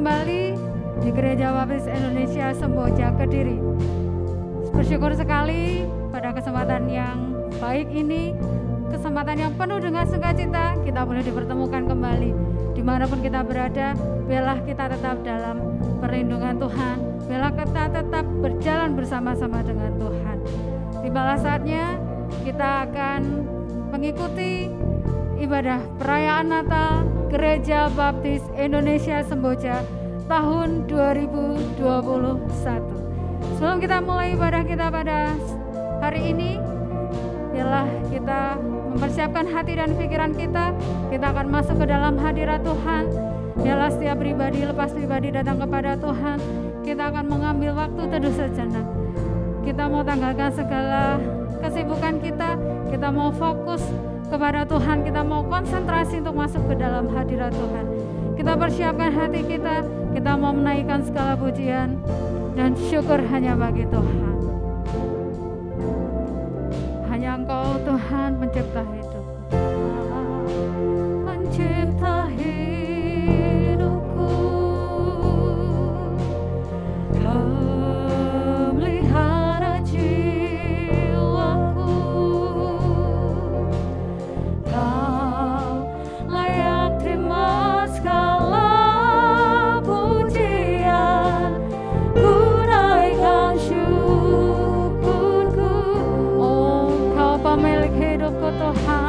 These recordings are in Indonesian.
kembali di Gereja Baptis Indonesia Semboja Kediri. Bersyukur sekali pada kesempatan yang baik ini, kesempatan yang penuh dengan sukacita, kita boleh dipertemukan kembali. Dimanapun kita berada, biarlah kita tetap dalam perlindungan Tuhan, biarlah kita tetap berjalan bersama-sama dengan Tuhan. Tibalah saatnya kita akan mengikuti ibadah perayaan Natal Gereja Baptis Indonesia Semboja tahun 2021. Sebelum kita mulai ibadah kita pada hari ini, biarlah kita mempersiapkan hati dan pikiran kita. Kita akan masuk ke dalam hadirat Tuhan. Biarlah setiap pribadi lepas pribadi datang kepada Tuhan. Kita akan mengambil waktu teduh sejenak. Kita mau tanggalkan segala kesibukan kita. Kita mau fokus kepada Tuhan, kita mau konsentrasi untuk masuk ke dalam hadirat Tuhan. Kita persiapkan hati kita, kita mau menaikkan segala pujian dan syukur hanya bagi Tuhan. Hanya Engkau Tuhan pencipta hidup, pencipta hidupku, pemelihara jiwaku. Kau layak terima segala pujian, ku naikkan syukurku. Oh, Kau pemilik hidupku Tuhan.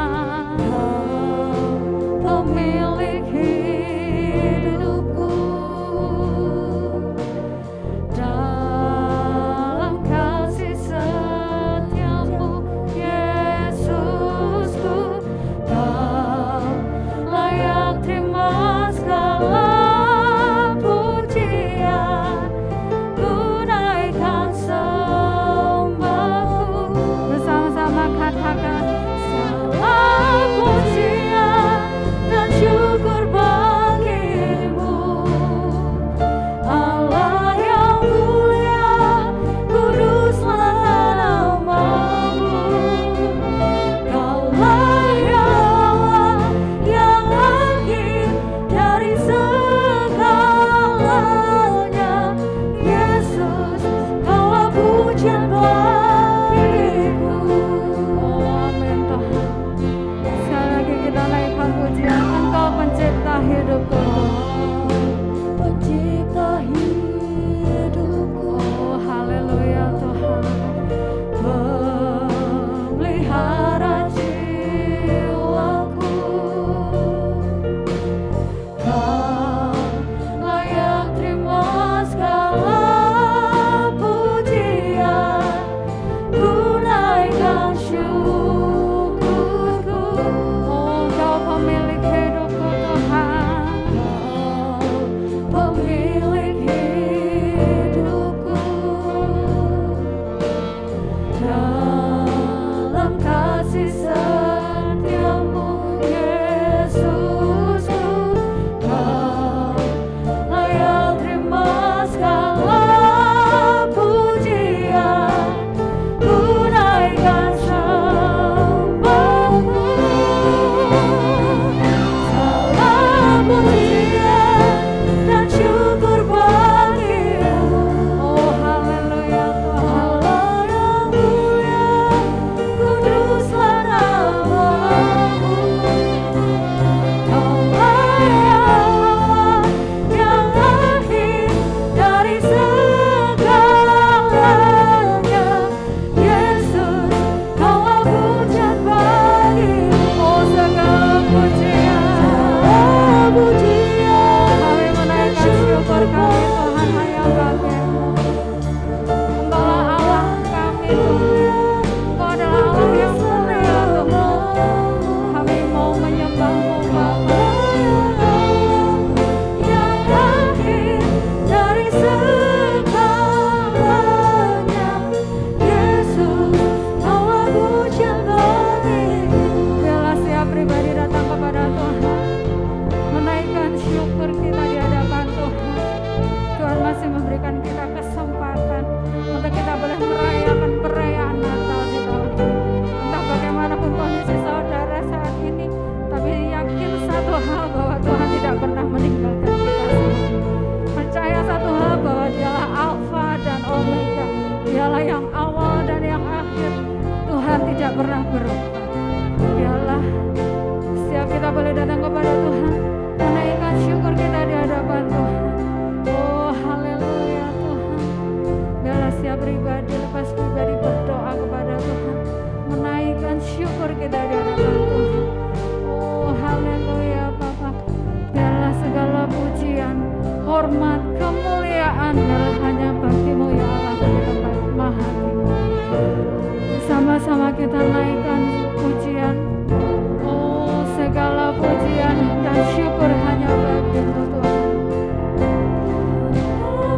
dan syukur hanya bagi-Mu Tuhan.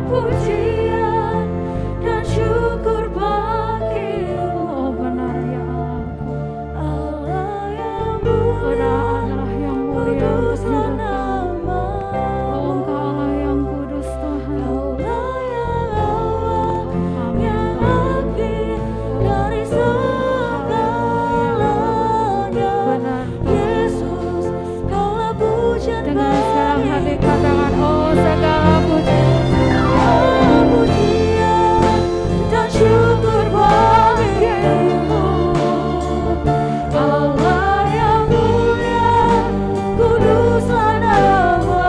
Pujian dan syukur bagi-Mu. Oh benar ya Allah yang mulia, Allah yang mulia untuk hidup kami. Oh Engkau Allah yang kudus Tuhan. Allah yang awal, yang akhir dari segalanya. Benar Yesus, Kaulah pujian bagi. Dengan sekarang hati katakan, oh segala pujian dan syukur bagi-Mu. Allah yang mulia, kuduslah nama-Mu.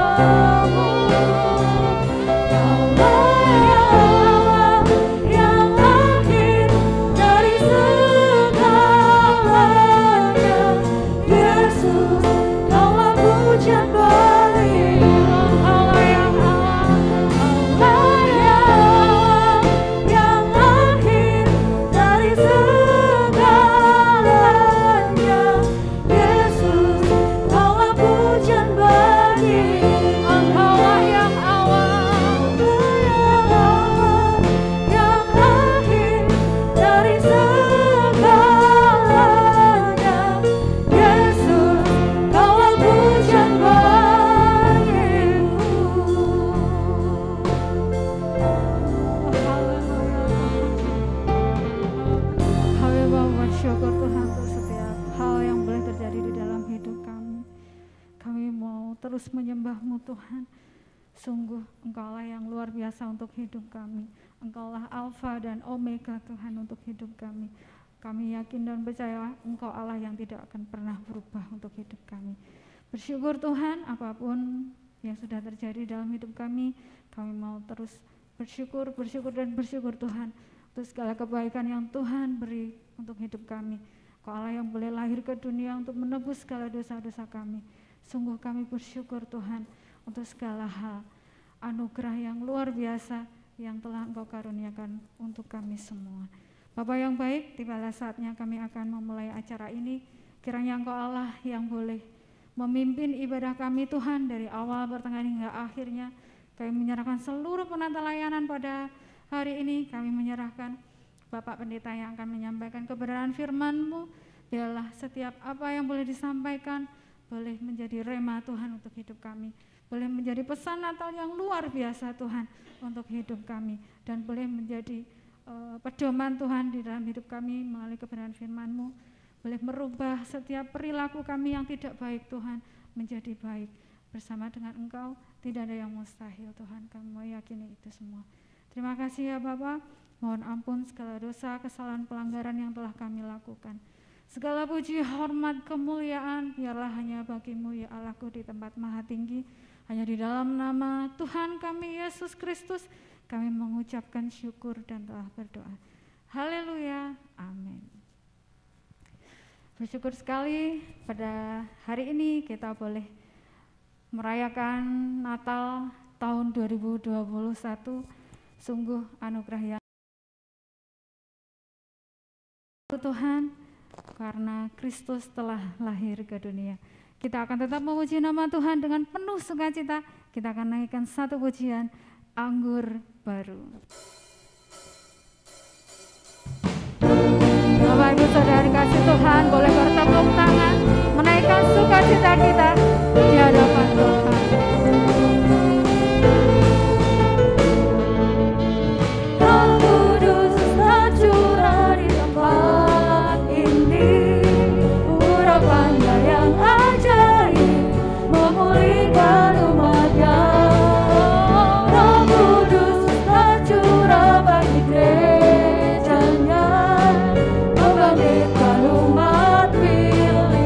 Allah yang akhir dari segalanya. Yesus, Kaulah pujian bagi-Mu. Allah yang awal, yang akhir dari segalanya. Yesus, Kaulah pujian bagi-Mu. Engkaulah yang awal, yang akhir dari segalanya. Yesus, Kaulah pujian bagi-Mu. Kami mau bersyukur Tuhan untuk setiap hal yang boleh terjadi di dalam hidup kami. Kami mau terus menyembah-Mu Tuhan. Sungguh Engkaulah yang luar biasa untuk hidup kami. Engkaulah Alfa dan Omega Tuhan untuk hidup kami. Kami yakin dan percaya Engkau Allah yang tidak akan pernah berubah untuk hidup kami. Bersyukur Tuhan, apapun yang sudah terjadi dalam hidup kami mau terus bersyukur Tuhan untuk segala kebaikan yang Tuhan beri untuk hidup kami. Engkau Allah yang boleh lahir ke dunia untuk menebus segala dosa-dosa kami. Sungguh kami bersyukur Tuhan untuk segala hal, anugerah yang luar biasa yang telah Engkau karuniakan untuk kami semua. Bapa yang baik, tibalah saatnya kami akan memulai acara ini. Kiranya Engkau Allah yang boleh memimpin ibadah kami Tuhan dari awal, pertengahan hingga akhirnya. Kami menyerahkan seluruh penata layanan pada hari ini. Kami menyerahkan Bapak Pendeta yang akan menyampaikan kebenaran firman-Mu. Biarlah setiap apa yang boleh disampaikan boleh menjadi rema Tuhan untuk hidup kami. Boleh menjadi pesan Natal yang luar biasa Tuhan untuk hidup kami. Dan boleh menjadi pedoman Tuhan di dalam hidup kami melalui kebenaran firman-Mu. Boleh merubah setiap perilaku kami yang tidak baik Tuhan menjadi baik. Bersama dengan Engkau tidak ada yang mustahil Tuhan. Kami meyakini itu semua. Terima kasih ya Bapa. Mohon ampun segala dosa, kesalahan, pelanggaran yang telah kami lakukan. Segala puji, hormat, kemuliaan biarlah hanya bagi-Mu ya Allahku di tempat maha tinggi. Hanya di dalam nama Tuhan kami Yesus Kristus kami mengucapkan syukur dan telah berdoa. Haleluya, amin. Bersyukur sekali pada hari ini kita boleh merayakan Natal tahun 2021. Sungguh anugerah yang Tuhan karena Kristus telah lahir ke dunia. Kita akan tetap memuji nama Tuhan dengan penuh sukacita. Kita akan naikkan satu pujian, Anggur Baru. Bapak Ibu Saudara dikasih Tuhan, boleh bertepuk tangan menaikkan sukacita kita di hadapan Tuhan. Roh Kudus tercurah di tempat ini, urapannya yang ajaib memulihkan umatnya. Roh Kudus tercurah bagi gerejanya, membangkitkan umat pilih.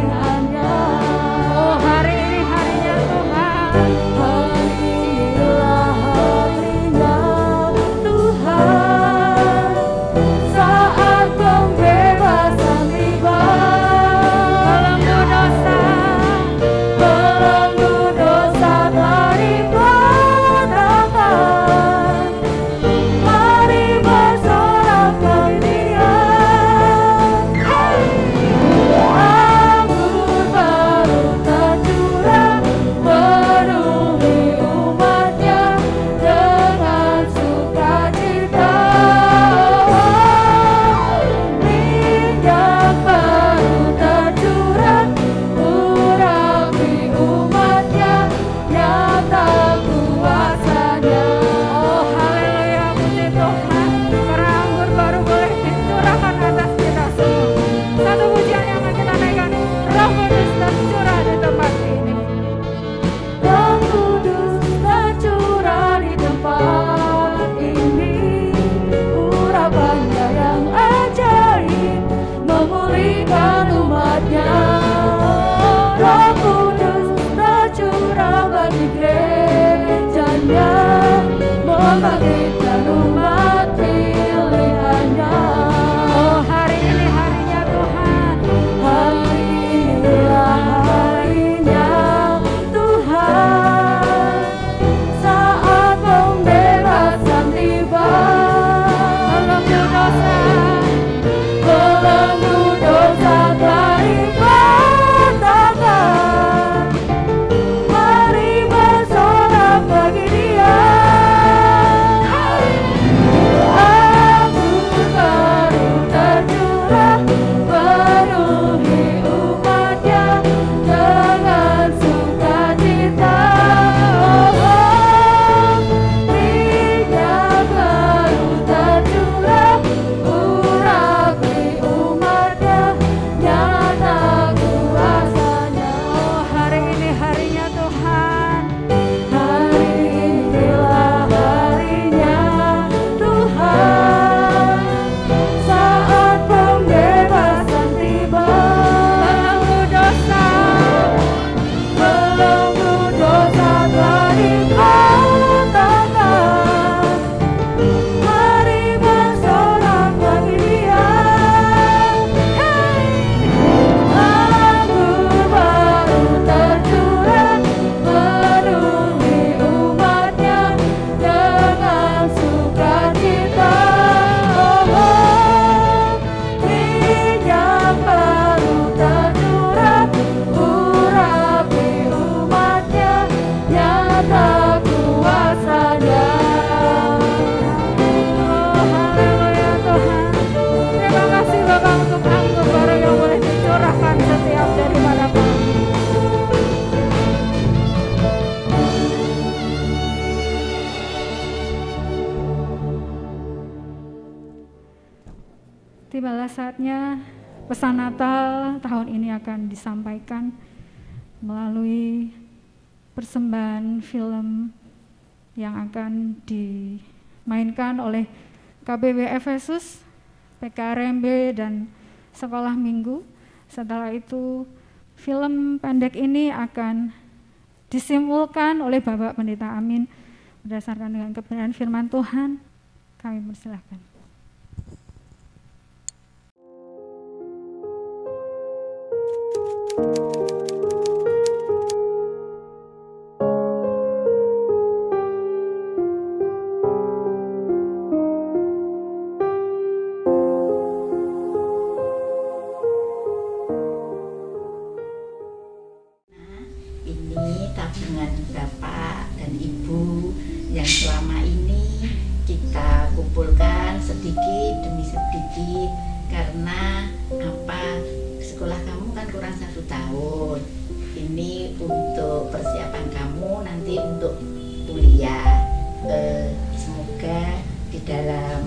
saatnya pesan Natal tahun ini akan disampaikan melalui persembahan film yang akan dimainkan oleh KBW Efesus, PKRMB, dan Sekolah Minggu. Setelah itu film pendek ini akan disimpulkan oleh Bapak Pendeta Amin berdasarkan dengan kebenaran firman Tuhan. Kami persilahkan. Ini tabungan Bapak dan Ibu yang selama ini kita kumpulkan sedikit demi sedikit, karena sekolah kamu kan kurang 1 tahun. Ini untuk persiapan kamu nanti untuk kuliah. Semoga di dalam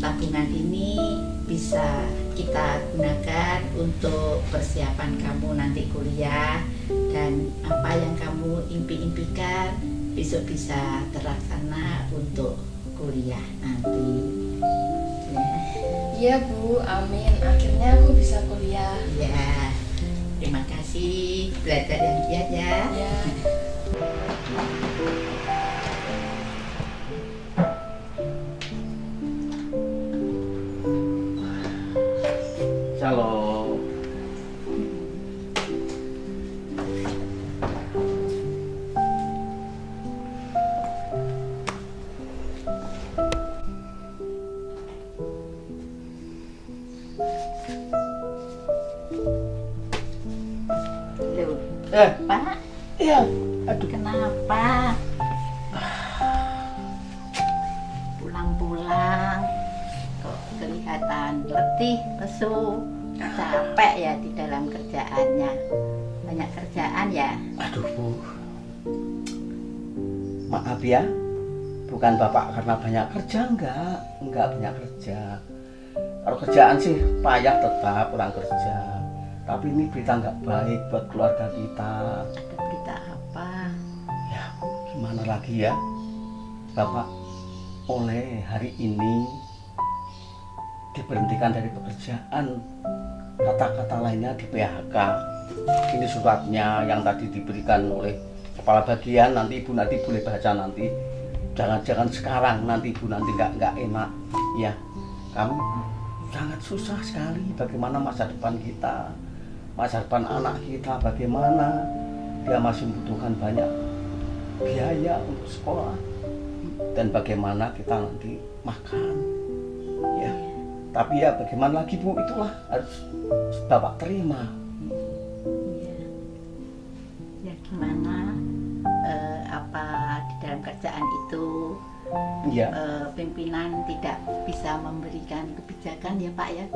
tabungan ini bisa kita gunakan untuk persiapan kamu nanti kuliah, dan apa yang kamu impi-impikan besok bisa terlaksana untuk kuliah nanti. Iya Bu, amin. Akhirnya aku bisa kuliah. Ya, terima kasih. Belajar yang giat ya. Ya. Shalom. Loh, Pak, Iya. Aduh. kenapa? Pulang-pulang kok kelihatan letih, lesu, capek ya di dalam kerjaannya. Banyak kerjaan ya. Aduh, Bu. Maaf ya. Bukan Bapak karena banyak kerja, enggak banyak kerja. Kalau kerjaan sih payah tetap pulang kerja. Tapi ini berita nggak baik buat keluarga kita. Ada berita apa? Ya, gimana lagi ya? Bapak oleh hari ini diberhentikan dari pekerjaan. Kata-kata lainnya di PHK. Ini suratnya yang tadi diberikan oleh kepala bagian. Nanti Ibu nanti boleh baca nanti. Jangan-jangan sekarang, nanti Ibu nanti nggak enak. Ya, kami sangat susah sekali. Bagaimana masa depan kita, masa depan anak kita, bagaimana dia masih membutuhkan banyak biaya untuk sekolah, dan bagaimana kita nanti makan. Ya, tapi ya bagaimana lagi Bu, itulah harus Bapak terima. Ya, ya gimana? Apa di dalam kerjaan itu Iya. Pimpinan tidak bisa memberikan kebijakan ya Pak ya?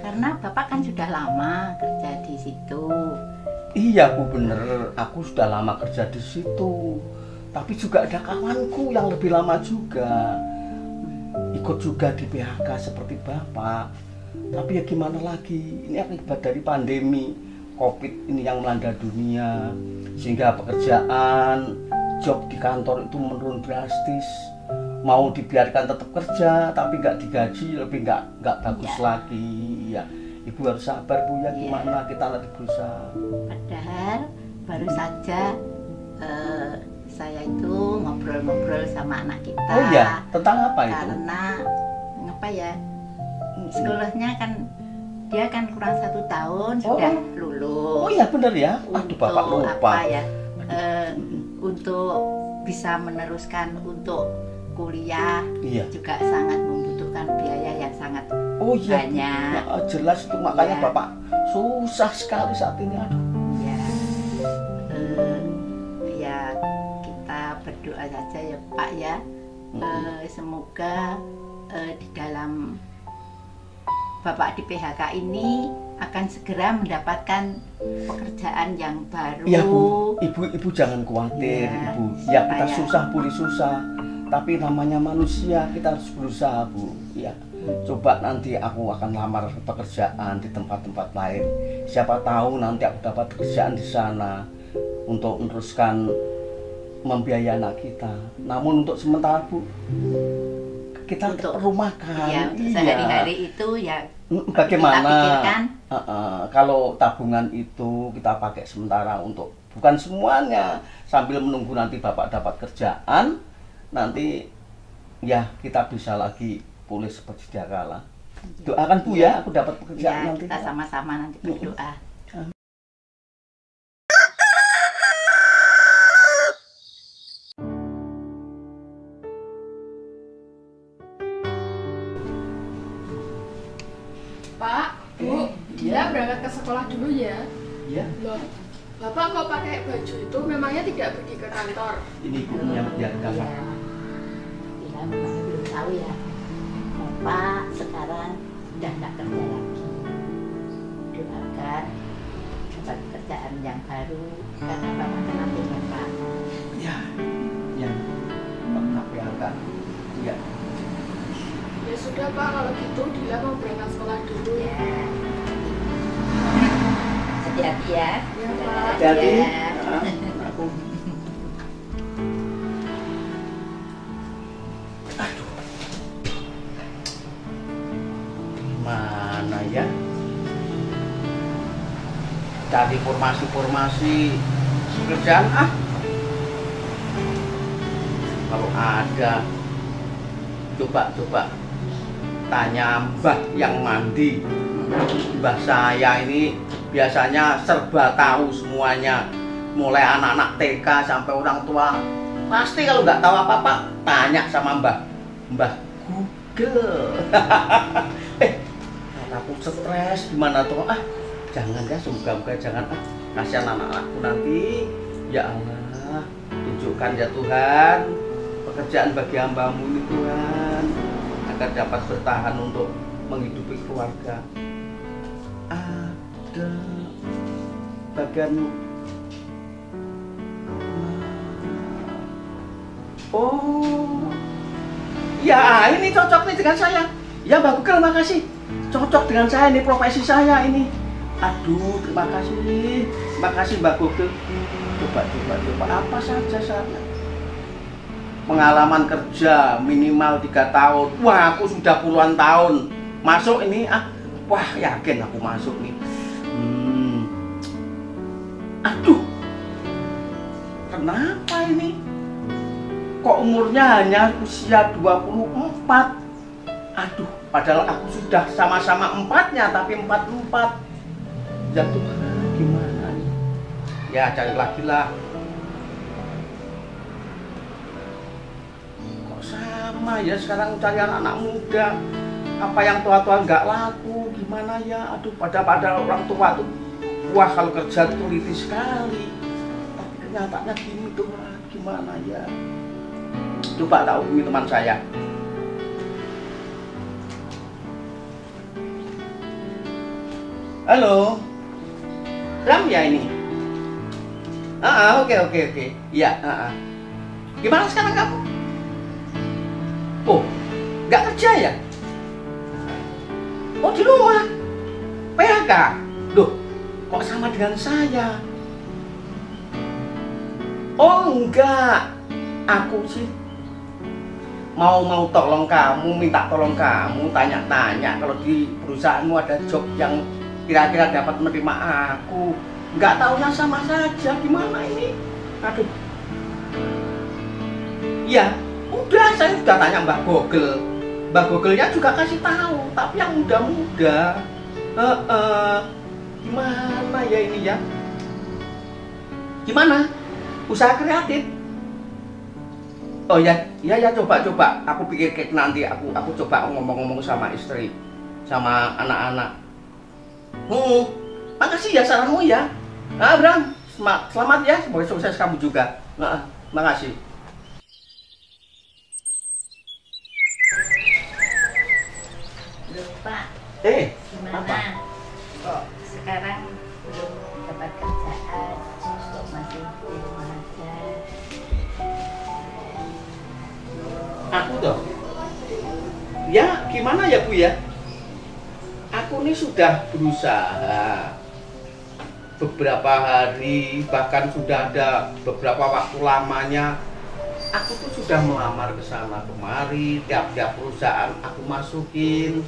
Karena Bapak kan sudah lama kerja di situ. Iya Bu, bener. Aku sudah lama kerja di situ. Tapi juga ada kawanku yang lebih lama juga. Ikut juga di PHK seperti Bapak. Tapi ya gimana lagi? Ini akibat dari pandemi COVID ini yang melanda dunia. Sehingga pekerjaan, job di kantor itu menurun drastis. Mau dibiarkan tetap kerja tapi nggak digaji, lebih nggak bagus lagi ya. Ibu harus sabar Bu ya, gimana kita nanti berusaha. Padahal baru saja saya itu ngobrol-ngobrol sama anak kita. Oh iya, tentang apa itu? Karena apa ya, sekolahnya kan dia kan kurang 1 tahun sudah lulus. Oh iya bener ya. Aduh Bapak lupa. Apa ya? Untuk bisa meneruskan untuk kuliah juga sangat membutuhkan biaya yang sangat banyak. Ya, jelas itu makanya Bapak susah sekali saat ini. Aduh. Ya kita berdoa saja ya Pak ya. Semoga di dalam Bapak di PHK ini akan segera mendapatkan pekerjaan yang baru. Iya Bu, Ibu jangan khawatir Ibu. Ya kita susah boleh susah, tapi namanya manusia kita harus berusaha Bu. Ya. Coba nanti aku akan lamar pekerjaan di tempat-tempat lain. Siapa tahu nanti aku dapat pekerjaan di sana untuk meneruskan membiayai anak kita. Namun untuk sementara Bu, kita perlu makan. Iya, sehari-hari itu ya bagaimana kalau tabungan itu kita pakai sementara untuk bukan semuanya, sambil menunggu nanti Bapak dapat kerjaan, nanti ya kita bisa lagi pulih seperti sedia kala. Doakan Bu ya, aku dapat pekerjaan ya, nanti. Kita sama-sama nanti berdoa. Pak, Bu, dia berangkat ke sekolah dulu ya. Iya. Loh, Bapak kok pakai baju itu memangnya tidak pergi ke kantor? Ini ibunya biar kakak. Ya, memang belum tahu ya. Bapak sekarang sudah nggak kerja lagi. Doakan dapat kerjaan yang baru karena Bapak kena Pak. Ya, ya. Bapak PHK. Ya. Ya sudah Pak, kalau gitu Dila mau berangkat sekolah dulu. Ya. Hati-hati ya. Ya Pak. Hati-hati. Ya. Aku. Aduh. Mana ya? Cari formasi-formasi kerjaan Kalau ada, coba tanya Mbah yang mandi. Mbah saya ini biasanya serba tahu semuanya, mulai anak-anak TK sampai orang tua. Pasti kalau nggak tahu apa-apa tanya sama Mbah Google. Aku stres gimana tuh? Jangan ya, semoga jangan kasihan anak-anakku nanti. Ya Allah, tunjukkan ya Tuhan pekerjaan bagi hamba-Mu ini Tuhan, agar dapat bertahan untuk menghidupi keluarga. Ada bagian ya ini cocok nih dengan saya. Ya Mbak Google, makasih. Cocok dengan saya, ini profesi saya ini. Aduh, terima kasih Mbak Google. Coba apa saja saatnya. Pengalaman kerja minimal 3 tahun. Wah, aku sudah puluhan tahun masuk ini. Wah, yakin aku masuk nih. Aduh, kenapa ini? Kok umurnya hanya usia 24? Aduh, padahal aku sudah sama-sama 4-nya, tapi 44. Ya Tuhan, gimana nih? Ya, cari lagi lah. Kok sama ya sekarang cari anak-anak muda? Apa yang tua-tua nggak laku? Gimana ya? Aduh, padahal orang tua tuh, wah kalau kerja tuh teliti sekali. Tapi kenyataannya gini Tuhan, gimana ya? Coba tak hubungi teman saya. Halo, Ram ya ini? Oke. Iya, Gimana sekarang kamu? Oh, nggak kerja ya? Oh, di rumah? PHK? Loh, kok sama dengan saya? Oh, enggak. Aku sih mau tolong kamu, minta tolong kamu, tanya-tanya kalau di perusahaanmu ada job yang kira-kira dapat menerima aku. Nggak taunya sama saja, gimana ini? Aduh. Ya, udah saya sudah tanya Mbak Google. Mbak Google-nya juga kasih tahu, tapi yang muda-muda. Gimana ya ini ya? Gimana? Usaha kreatif? Oh ya, coba. Aku pikir nanti aku coba ngomong-ngomong sama istri, sama anak-anak. Makasih ya saranmu ya. Bram, selamat ya, semoga sukses kamu juga. Makasih. Loh Pak, gimana? Apa? Kok sekarang belum dapat kerjaan, kok masih di rumah aja? Aku toh, ya gimana ya Bu ya? Aku ini sudah berusaha beberapa hari, bahkan sudah ada beberapa waktu lamanya. Aku tuh sudah melamar ke sana kemari, tiap-tiap perusahaan aku masukin.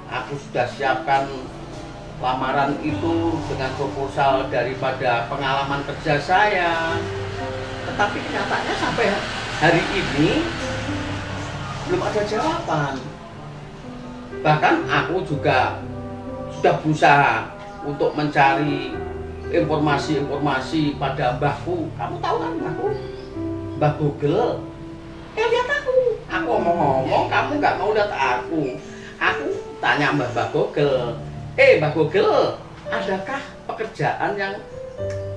Aku sudah siapkan lamaran itu dengan proposal daripada pengalaman kerja saya. Tetapi kenyataannya sampai hari ini belum ada jawaban. Bahkan aku juga sudah berusaha untuk mencari informasi-informasi pada mbahku. Kamu tahu kan mbahku? Mbah Google. Lihat aku ngomong-ngomong, kamu nggak mau lihat aku. Aku tanya Mbah Google, Mbah Google, adakah pekerjaan yang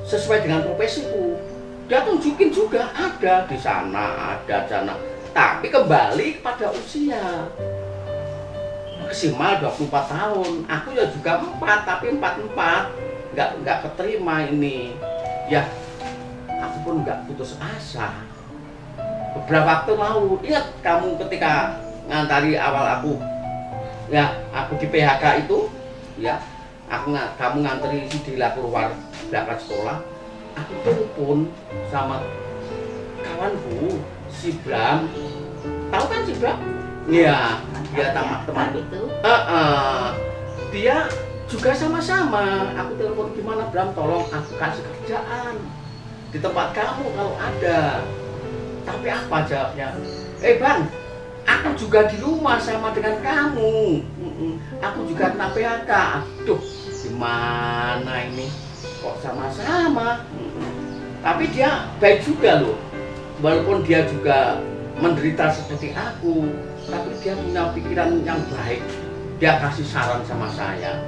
sesuai dengan profesiku? Dia tunjukin juga ada di sana, ada sana. Tapi kembali pada usia. Maksimal 24 tahun. Aku ya juga 4, tapi 44. Nggak keterima ini. Ya, aku pun nggak putus asa. Beberapa waktu lalu, ingat kamu ketika ngantari awal aku, ya aku di PHK itu, ya kamu ngantri si Dila keluar berangkat sekolah, aku telepon sama kawanku si Bram, tahu kan si Bram? Iya, dia teman itu. Dia juga sama-sama. Aku telepon, gimana Bram, tolong aku kasih kerjaan di tempat kamu kalau ada. Tapi apa jawabnya? Bang, aku juga di rumah sama dengan kamu. Aku juga kena PHK. Aduh, gimana ini? Kok sama-sama? Tapi dia baik juga loh. Walaupun dia juga menderita seperti aku, tapi dia punya pikiran yang baik. Dia kasih saran sama saya.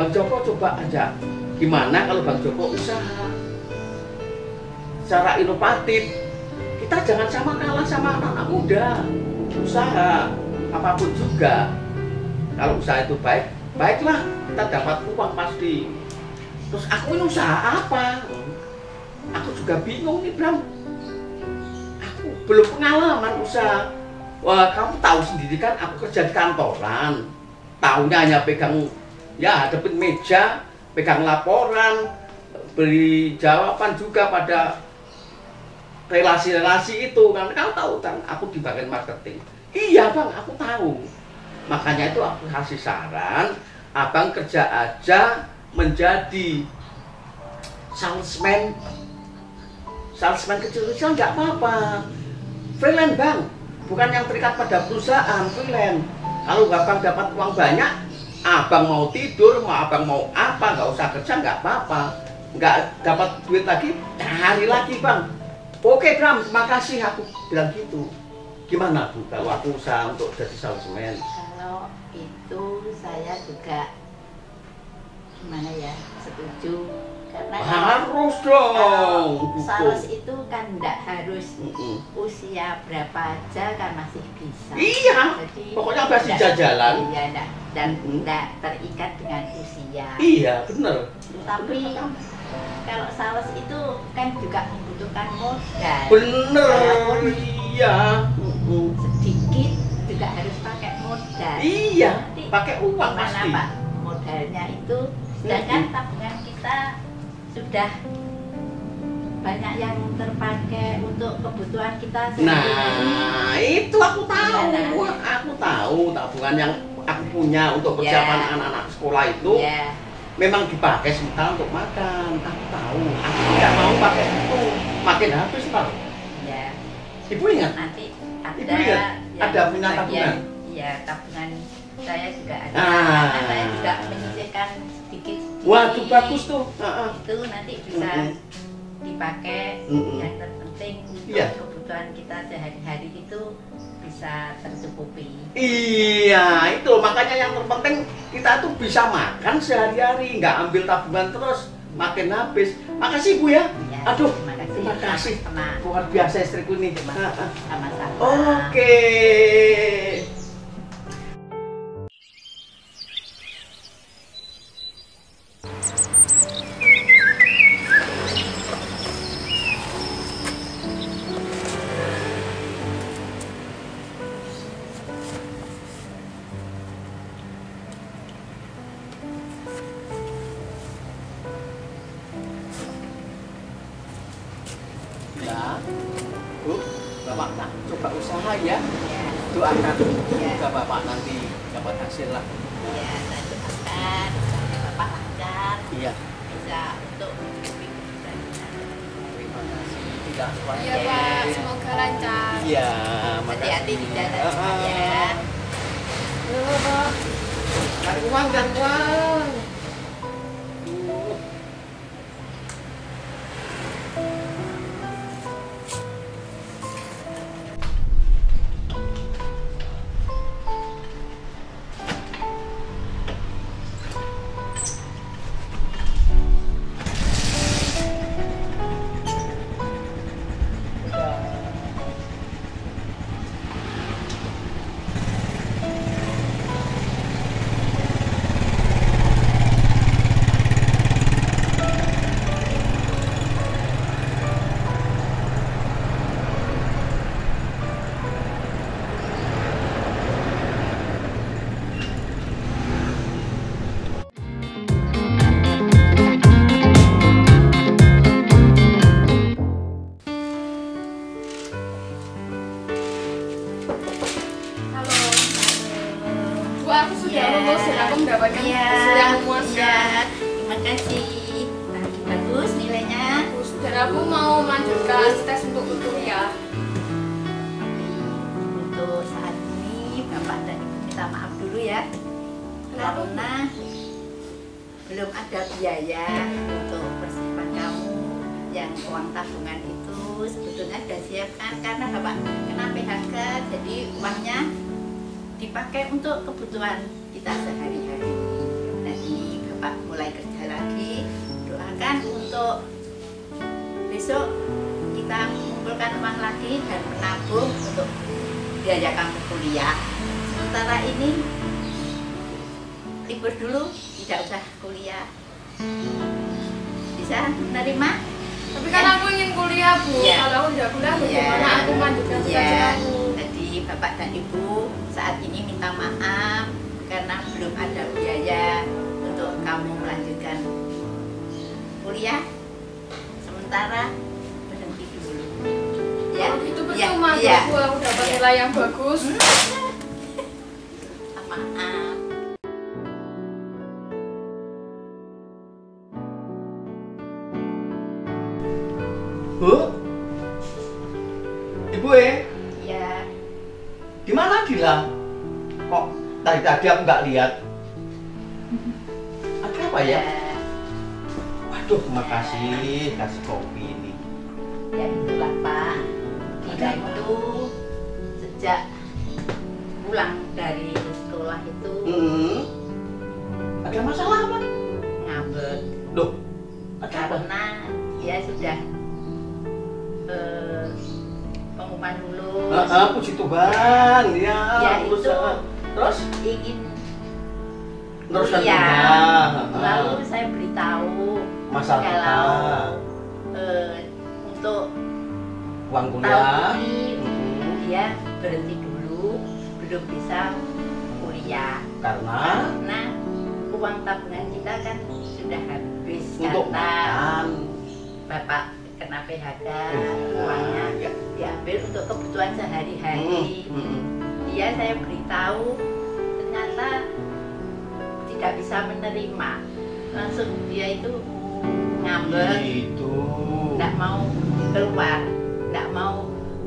Bang Joko coba aja. Gimana kalau Bang Joko usaha secara inovatif? Kita jangan sama kalah sama anak-anak muda. Usaha apapun juga. Kalau usaha itu baik, baiklah, kita dapat uang pasti. Terus aku ini usaha apa? Aku juga bingung nih Bram. Aku belum pengalaman usaha. Wah, kamu tahu sendiri kan aku kerja di kantoran. Tahunya hanya pegang, ya hadapin meja, pegang laporan, beri jawaban juga pada relasi-relasi itu. Kan kamu tahu kan aku di bagian marketing. Iya Bang, aku tahu. Makanya itu aku kasih saran, Abang kerja aja menjadi salesman kecil-kecil nggak apa-apa. Freelance Bang, bukan yang terikat pada perusahaan, freelance. Kalau Abang dapat uang banyak, Abang mau tidur, Abang mau apa, nggak usah kerja nggak apa-apa. Nggak dapat duit lagi, cari lagi Bang. Oke Bram, terima kasih, aku bilang gitu. Gimana Bu kalau aku usaha untuk jadi salesman? Kalau itu saya juga gimana ya, setuju. Karena harus dong. Sales itu kan enggak harus usia berapa aja kan masih bisa. Iya. Jadi, pokoknya masih jajalan. Iya, dan enggak terikat dengan usia. Iya, benar. Tapi kalau sales itu kan juga membutuhkan modal. Bener. Iya. Sedikit juga harus pakai modal. Iya. Nanti pakai uang pasti. Pak? Modalnya itu, sedangkan tabungan kita sudah banyak yang terpakai untuk kebutuhan kita sehari-hari. Nah, itu aku tahu. Aku tahu tabungan yang aku punya untuk persiapan anak-anak sekolah itu memang dipakai sementara untuk makan. Aku tahu. Aku tidak mau pakai itu. Makin habis Pak. Ya. Ibu ingat? Nanti ada. Ibu ingat? Ada punya tabungan? Iya, tabungan saya juga ada. Karena saya juga menyisihkan sedikit. Waduh, bagus tuh. Itu nanti bisa dipakai. Yang terpenting untuk kebutuhan kita sehari-hari itu bisa tercukupi. Iya, itu makanya yang terpenting kita tuh bisa makan sehari-hari, nggak ambil tabungan terus makin habis. Makasih Bu ya. Aduh, terima kasih. Luar biasa istriku ini. Sama-sama. Oke. Bu, Bapak tak coba usaha ya. Doakan semoga Bapak nanti dapat hasil lah. Ya, saya doakan sampai Bapak lancar. Iya. Bisa untuk Terima kasih. Tidak suara. Iya Pak, semoga lancar. Iya, hati-hati di jalan ya. Cari uang, cari uang. Bu, aku sudah lulus dan aku mendapatkan hasil yang memuaskan. Terima kasih. Bagus nilainya. Dan aku mau melanjutkan tes untuk kuliah. Untuk saat ini Bapak dan Ibu minta maaf dulu ya. Karena belum ada biaya untuk persiapan kamu yang uang tabungan itu sebetulnya sudah siapkan karena Bapak kena PHK, jadi uangnya dipakai untuk kebutuhan kita sehari-hari. Nah, ini Bapak mulai kerja lagi, doakan untuk besok kita mengumpulkan uang lagi dan menabung untuk biaya kamu kuliah. Sementara ini libur dulu, tidak usah kuliah. Bisa menerima? Tapi kan aku ingin kuliah Bu, Iya. kalau aku udah kuliah bagaimana aku melanjutkan studi aku? Jadi Bapak dan Ibu saat ini minta maaf karena belum ada biaya untuk kamu melanjutkan kuliah. Sementara berhenti dulu. Ya, Oh, itu ya, percuma ya. Bu, aku dapat nilai yang bagus. Maaf. Bu, Ibu Ya, di mana Dila? Kok tadi aku nggak lihat? Ada apa ya? Waduh, makasih kasih kopi ini. Ya itulah Pak. Dila itu sejak pulang dari sekolah itu Ada masalah apa? ngambek Loh, ada apa? karena dia sudah pengumuman lulus. Puji Tuhan, ya. Ya, lulus, itu. Terus? Ingin Teruskan kuliah. kuliah. Lalu saya beritahu Masalah kalau apa? untuk Uang tahun kuliah. ini dia berhenti dulu, belum bisa kuliah Karena karena uang tabungan kita kan sudah habis untuk karena makan. Bapak kena PHK, Iya, uangnya ya. diambil untuk kebutuhan sehari-hari. Dia saya beritahu ternyata tidak bisa menerima, langsung dia itu ngambek, Itu. nggak mau keluar, nggak mau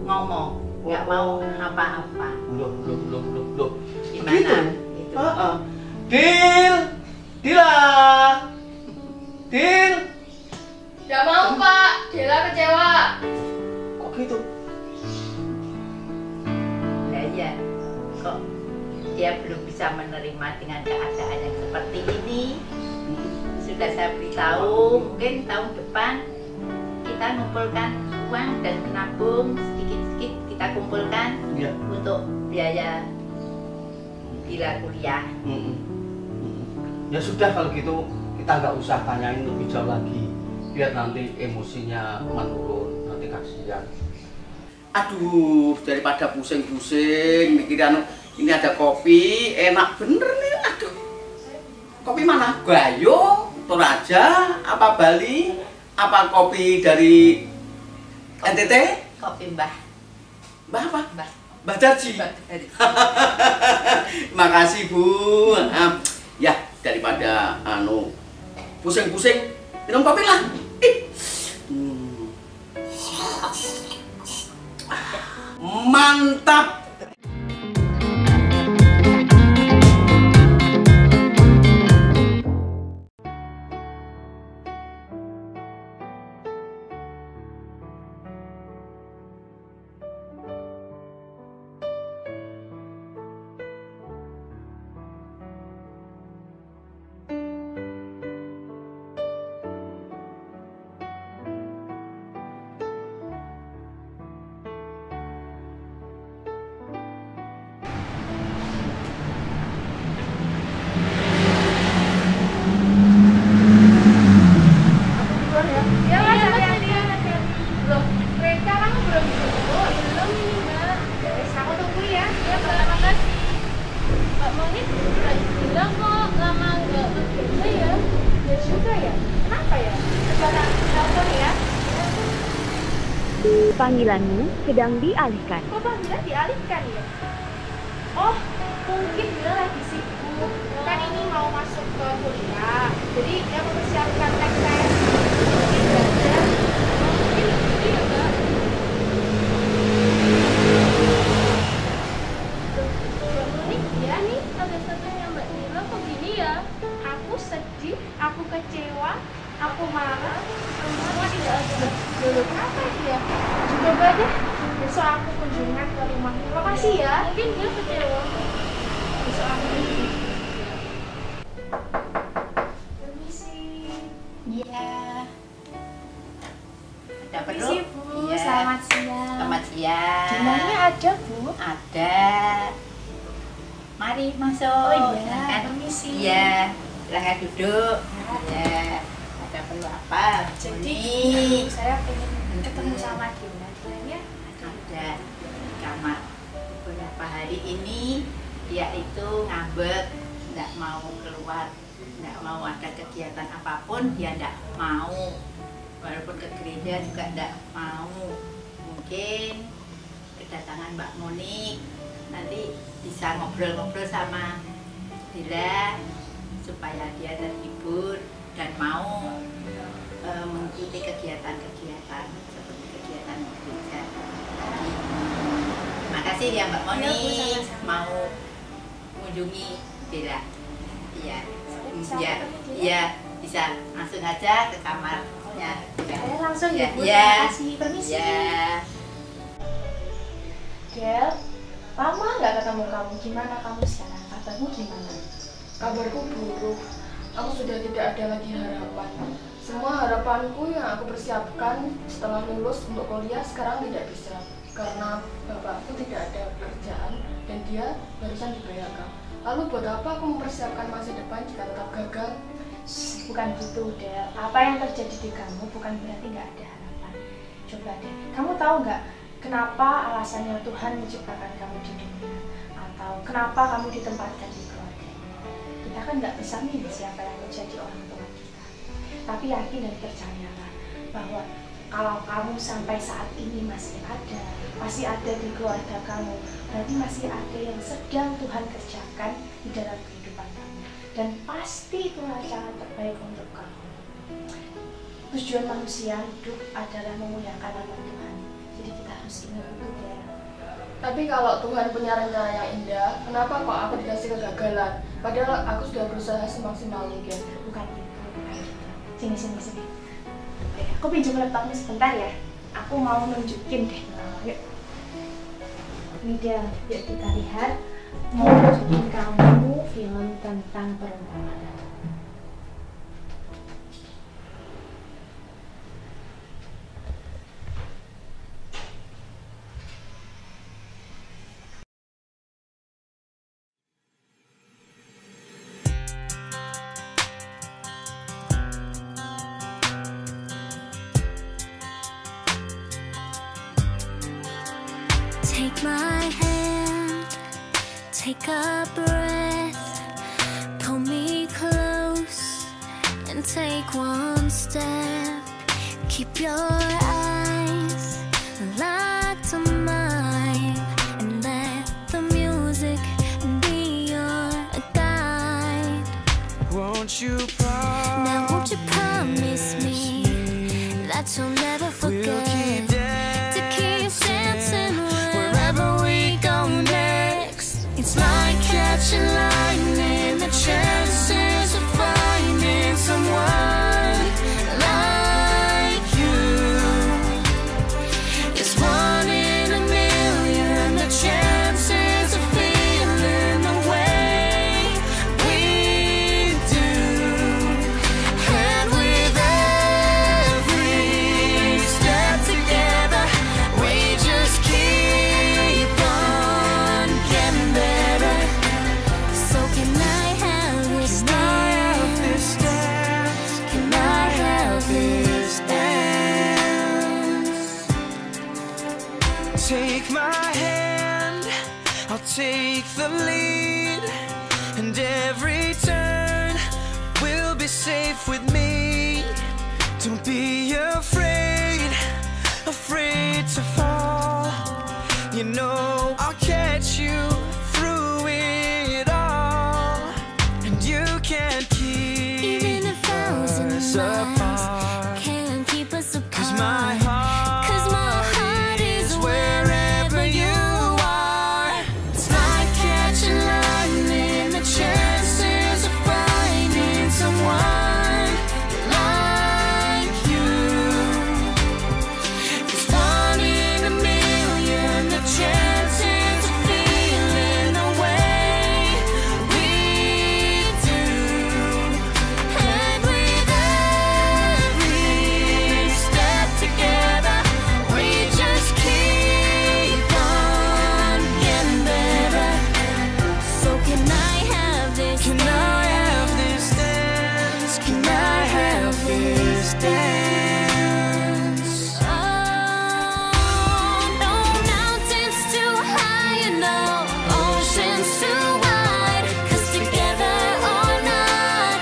ngomong, nggak mau apa-apa. Loh. Gimana? Gitu? Itu. Dila. Dil. Gak mau Pak, Dela kecewa. Kok gitu? Nah, ya, kok dia belum bisa menerima dengan keadaan yang seperti ini. Sudah saya beritahu, mungkin tahun depan kita ngumpulkan uang dan menabung sedikit-sedikit kita kumpulkan Iya. untuk biaya Dila kuliah. Ya sudah kalau gitu kita nggak usah tanyain lebih jauh lagi, biar nanti emosinya menurun, nanti kasihan. Aduh, daripada pusing-pusing mikirin ini ada kopi, enak bener nih. Aduh, kopi mana? Gayo, Toraja, apa Bali, apa kopi dari NTT? Kopi Mbah. Mbah apa? Mbah. Mbah Darji. Mbah Darji. Makasih Bu. Ya daripada pusing-pusing minum kopi lah. Mantap. Ya mas, hati-hati. Loh, mereka kamu belum belum ini mbak. Aku tunggu ya. Ya mbak, makasih. Mbak Moni udah bilang kok lama nggak bekerja ya. Ya juga ya. Kenapa ya? Coba telepon ya. Panggilanmu sedang dialihkan. Kok panggilan dialihkan ya? Oh, mungkin dia lagi sibuk. Kan ini mau masuk ke kuliah. Jadi dia mempersiapkan tes. Mungkin belajar. Mungkin iya mbak. Mbak Moni, ya nih ada satunya Mbak Nila kok gini ya? Aku sedih, aku kecewa, aku marah, semua tidak ada. Dulu apa dia? Coba deh, besok aku kunjungan ke rumahnya. Makasih ya. Mungkin dia kecewa. Besok aku kunjungan. Permisi. Iya. Ada perlu? Permisi Bu, Iya. selamat siang. Selamat siang. Dimana ada Bu? Ada. Mari masuk. Oh iya, Silakan. permisi. Iya. Silahkan duduk. Iya. Ada perlu apa? Jadi Ini. saya pengen ketemu sama Dina. Dinanya Ada di kamar. Beberapa hari ini dia itu ngambek, nggak mau keluar, nggak mau ada kegiatan apapun, dia nggak mau. Walaupun ke gereja juga nggak mau. Mungkin kedatangan Mbak Moni nanti bisa ngobrol-ngobrol sama Dila supaya dia terhibur dan mau mengikuti kegiatan-kegiatan seperti kegiatan gereja. Makasih ya Mbak Moni Iya, Bu, sama-sama. mau mengunjungi Dila. Iya, bisa iya, ketemu Dila? iya bisa langsung aja ke kamarnya. saya langsung ya Bu. Iya. Terima kasih. Permisi. Iya. Del, lama nggak ketemu kamu. Gimana kamu sekarang? Kabarmu gimana? Kabarku buruk. Aku sudah tidak ada lagi harapan. Semua harapanku yang aku persiapkan setelah lulus untuk kuliah sekarang tidak bisa. Karena bapakku tidak ada pekerjaan dan dia barusan di PHK. Lalu buat apa aku mempersiapkan masa depan jika tetap gagal? Bukan gitu, Del. Apa yang terjadi di kamu bukan berarti nggak ada harapan. Coba deh, kamu tahu nggak kenapa alasannya Tuhan menciptakan kamu di dunia? Atau kenapa kamu ditempatkan di keluarga ini? Kita kan nggak bisa milih siapa yang menjadi orang tua kita. Tapi yakin dan percayalah bahwa kalau kamu sampai saat ini masih ada di keluarga kamu, berarti masih ada yang sedang Tuhan kerjakan di dalam kehidupan kamu. Dan pasti itulah cara terbaik untuk kamu. Tujuan manusia hidup adalah memuliakan nama Tuhan. Jadi kita harus ingat itu ya. Tapi kalau Tuhan punya rencana yang indah, kenapa kok aku dikasih kegagalan? Padahal aku sudah berusaha semaksimal mungkin. Bukan gitu. Sini. Oke, aku pinjam laptopnya sebentar ya. Aku mau nunjukin deh. Yuk. Ini dia, yuk kita lihat. Mau nunjukin kamu film tentang perempuan. Take my hand, take a breath, pull me close and take one step. Keep your eyes that you'll never forget. To keep dancing wherever we go next. It's like catching lightning, the chances of finding someone like you is 1 in a million. The chances of feeling the way we do, and with every step together, we just keep on getting better. So can I have this dance? Can I have this dance? Take my hand, I'll take the lead, and every turn will be safe with me. Don't be afraid, afraid to fall. You know I'll catch you through it all, and you can't keep Even 1,000 us miles apart. can't keep us apart. 'Cause my heart is wherever you are. It's like catching lightning, the chances of finding someone like you is 1 in a million. The chances of feeling the way we do, and with every step together, we just keep on getting better. So can I have this? Can I have this dance? Can I have this dance? Oh, no mountains too high and no oceans too wide. 'Cause together or not,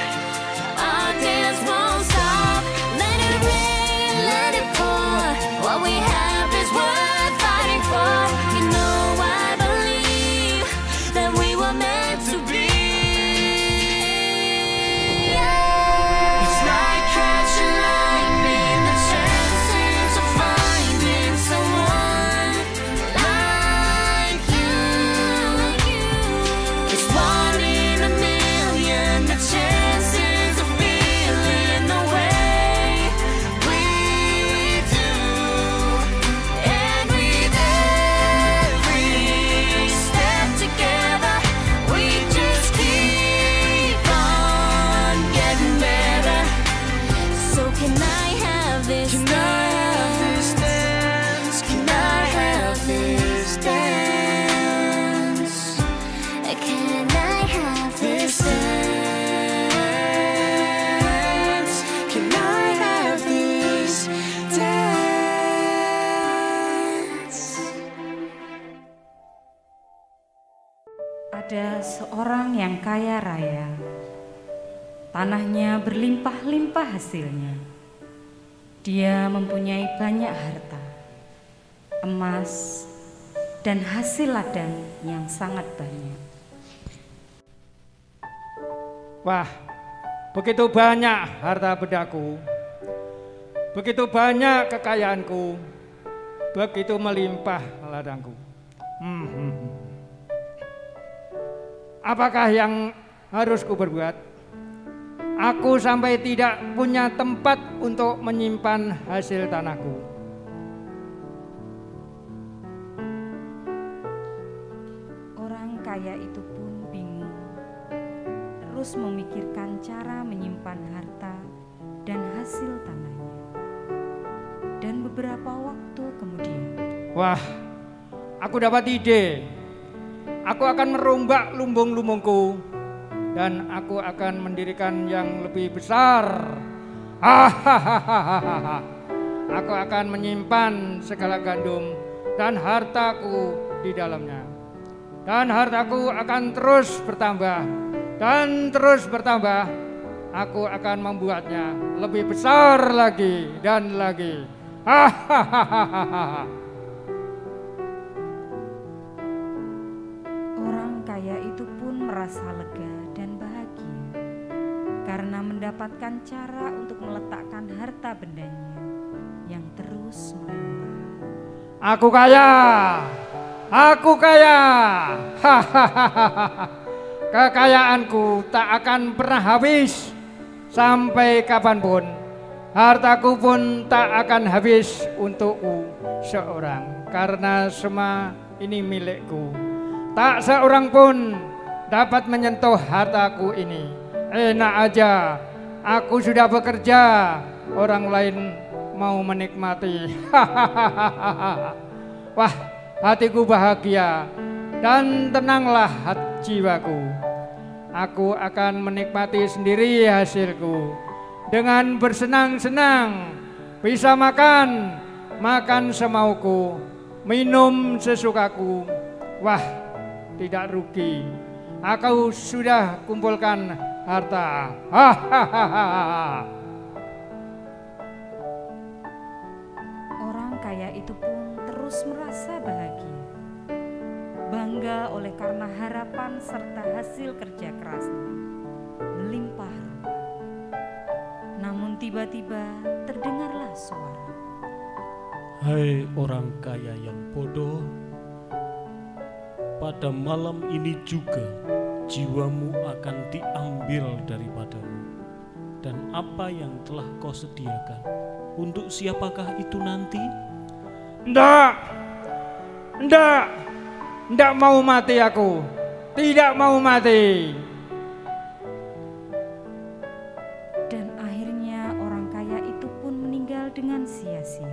our dance won't stop. Let it rain, let it pour. What we have is worth fighting for. You know I believe that we were meant to be. It's like catching lightning, The chances of finding someone like you is 1 in a million. The chances of feeling the way we do, and with every step together, we just keep on getting better. So can I have this? Can I have this dance? Can I have this dance? Can I have this dance? Can I have this dance? Ada seorang yang kaya raya. Tanahnya berlimpah-limpah hasilnya. Dia mempunyai banyak harta, emas, dan hasil ladang yang sangat banyak. Wah, begitu banyak harta bedaku, begitu banyak kekayaanku, begitu melimpah ladangku. Apakah yang harus kuperbuat? Aku sampai tidak punya tempat untuk menyimpan hasil tanahku. Orang kaya itu pun bingung, terus memikirkan cara menyimpan harta dan hasil tanahnya. Dan beberapa waktu kemudian, Wah, aku dapat ide. Aku akan merombak lumbung-lumbungku dan aku akan mendirikan yang lebih besar. Aku akan menyimpan segala gandum dan hartaku di dalamnya. Dan hartaku akan terus bertambah dan terus bertambah. Aku akan membuatnya lebih besar lagi dan lagi. orang kaya itu pun merasa lega dan bahagia karena mendapatkan cara untuk meletakkan harta bendanya Aku kaya. Aku kaya. Kekayaanku tak akan pernah habis sampai kapanpun. Hartaku pun tak akan habis untukku seorang, karena semua ini milikku. Tak seorang pun dapat menyentuh hartaku ini. Enak aja, aku sudah bekerja, orang lain mau menikmati. Wah, hatiku bahagia dan tenanglah jiwaku. Aku akan menikmati sendiri hasilku dengan bersenang-senang, bisa makan semauku, minum sesukaku. Wah, tidak rugi. Aku sudah kumpulkan harta. Orang kaya itu pun terus merasa bahagia, bangga oleh karena harapan serta hasil kerja kerasnya melimpah ruah. Namun tiba-tiba terdengarlah suara. Hai orang kaya yang bodoh, pada malam ini juga jiwamu akan diambil daripadamu. Dan apa yang telah kau sediakan, untuk siapakah itu nanti? Ndak mau mati aku. Tidak mau mati. Dan akhirnya orang kaya itu pun meninggal dengan sia-sia.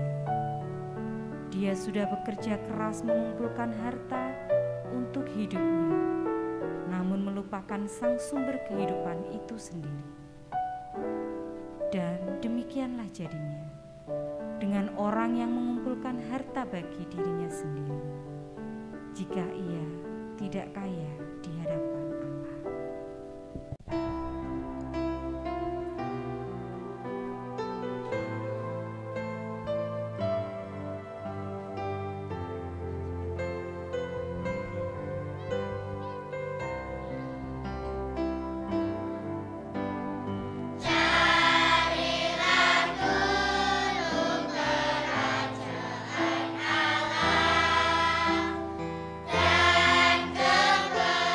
Dia sudah bekerja keras mengumpulkan harta untuk hidupnya, namun melupakan sang sumber kehidupan itu sendiri. Dan demikianlah jadinya dengan orang yang mengumpulkan harta bagi dirinya sendiri, jika ia tidak kaya di hadapan Allah. Dan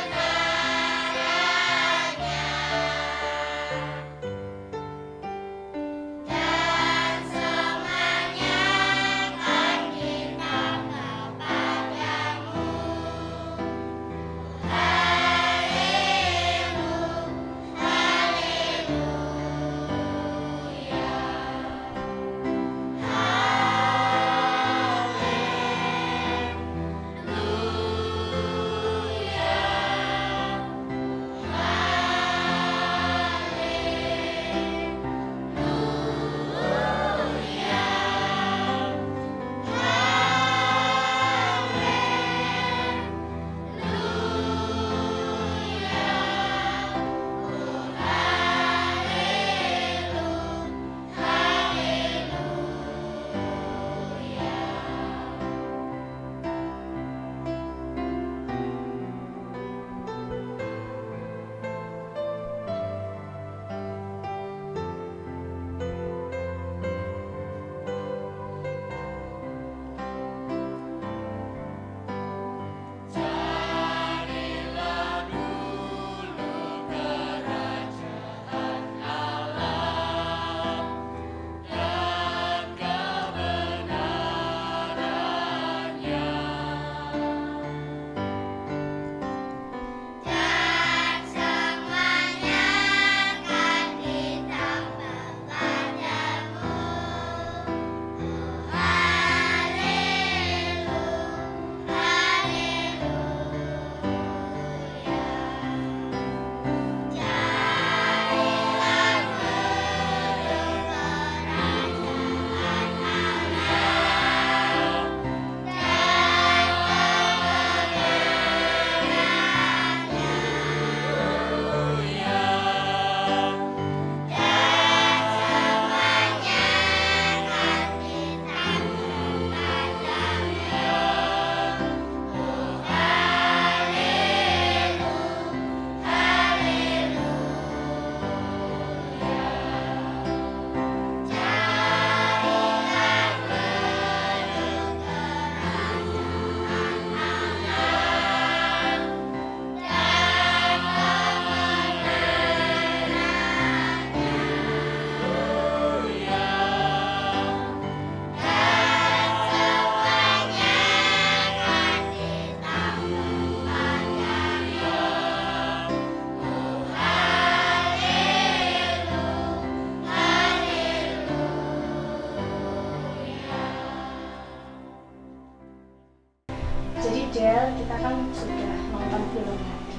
Del, kita kan sudah nonton film tadi.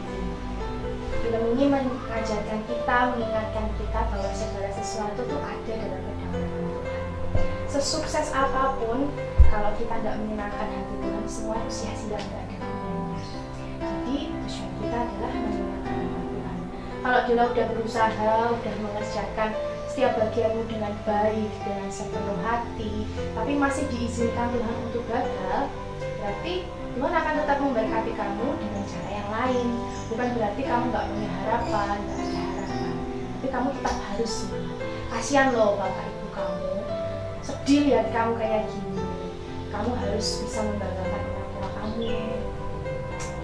Film ini mengajarkan kita, mengingatkan kita bahwa segala sesuatu tuh ada dalam kedamaian Tuhan. Sesukses apapun, kalau kita nggak menyenangkan hati Tuhan, semua itu sia-sia, nggak ada gunanya. Jadi tujuan kita adalah menyenangkan hati Tuhan. Kalau Dela udah berusaha, udah mengerjakan setiap bagianmu dengan baik, dengan sepenuh hati, tapi masih diizinkan Tuhan untuk gagal, berarti Tuhan akan tetap memberkati kamu dengan cara yang lain. Bukan berarti kamu nggak punya harapan, nggak ada harapan, tapi kamu tetap harus semangat. Kasihan loh bapak ibu kamu, sedih lihat kamu kayak gini. Kamu harus bisa membanggakan orang tua kamu.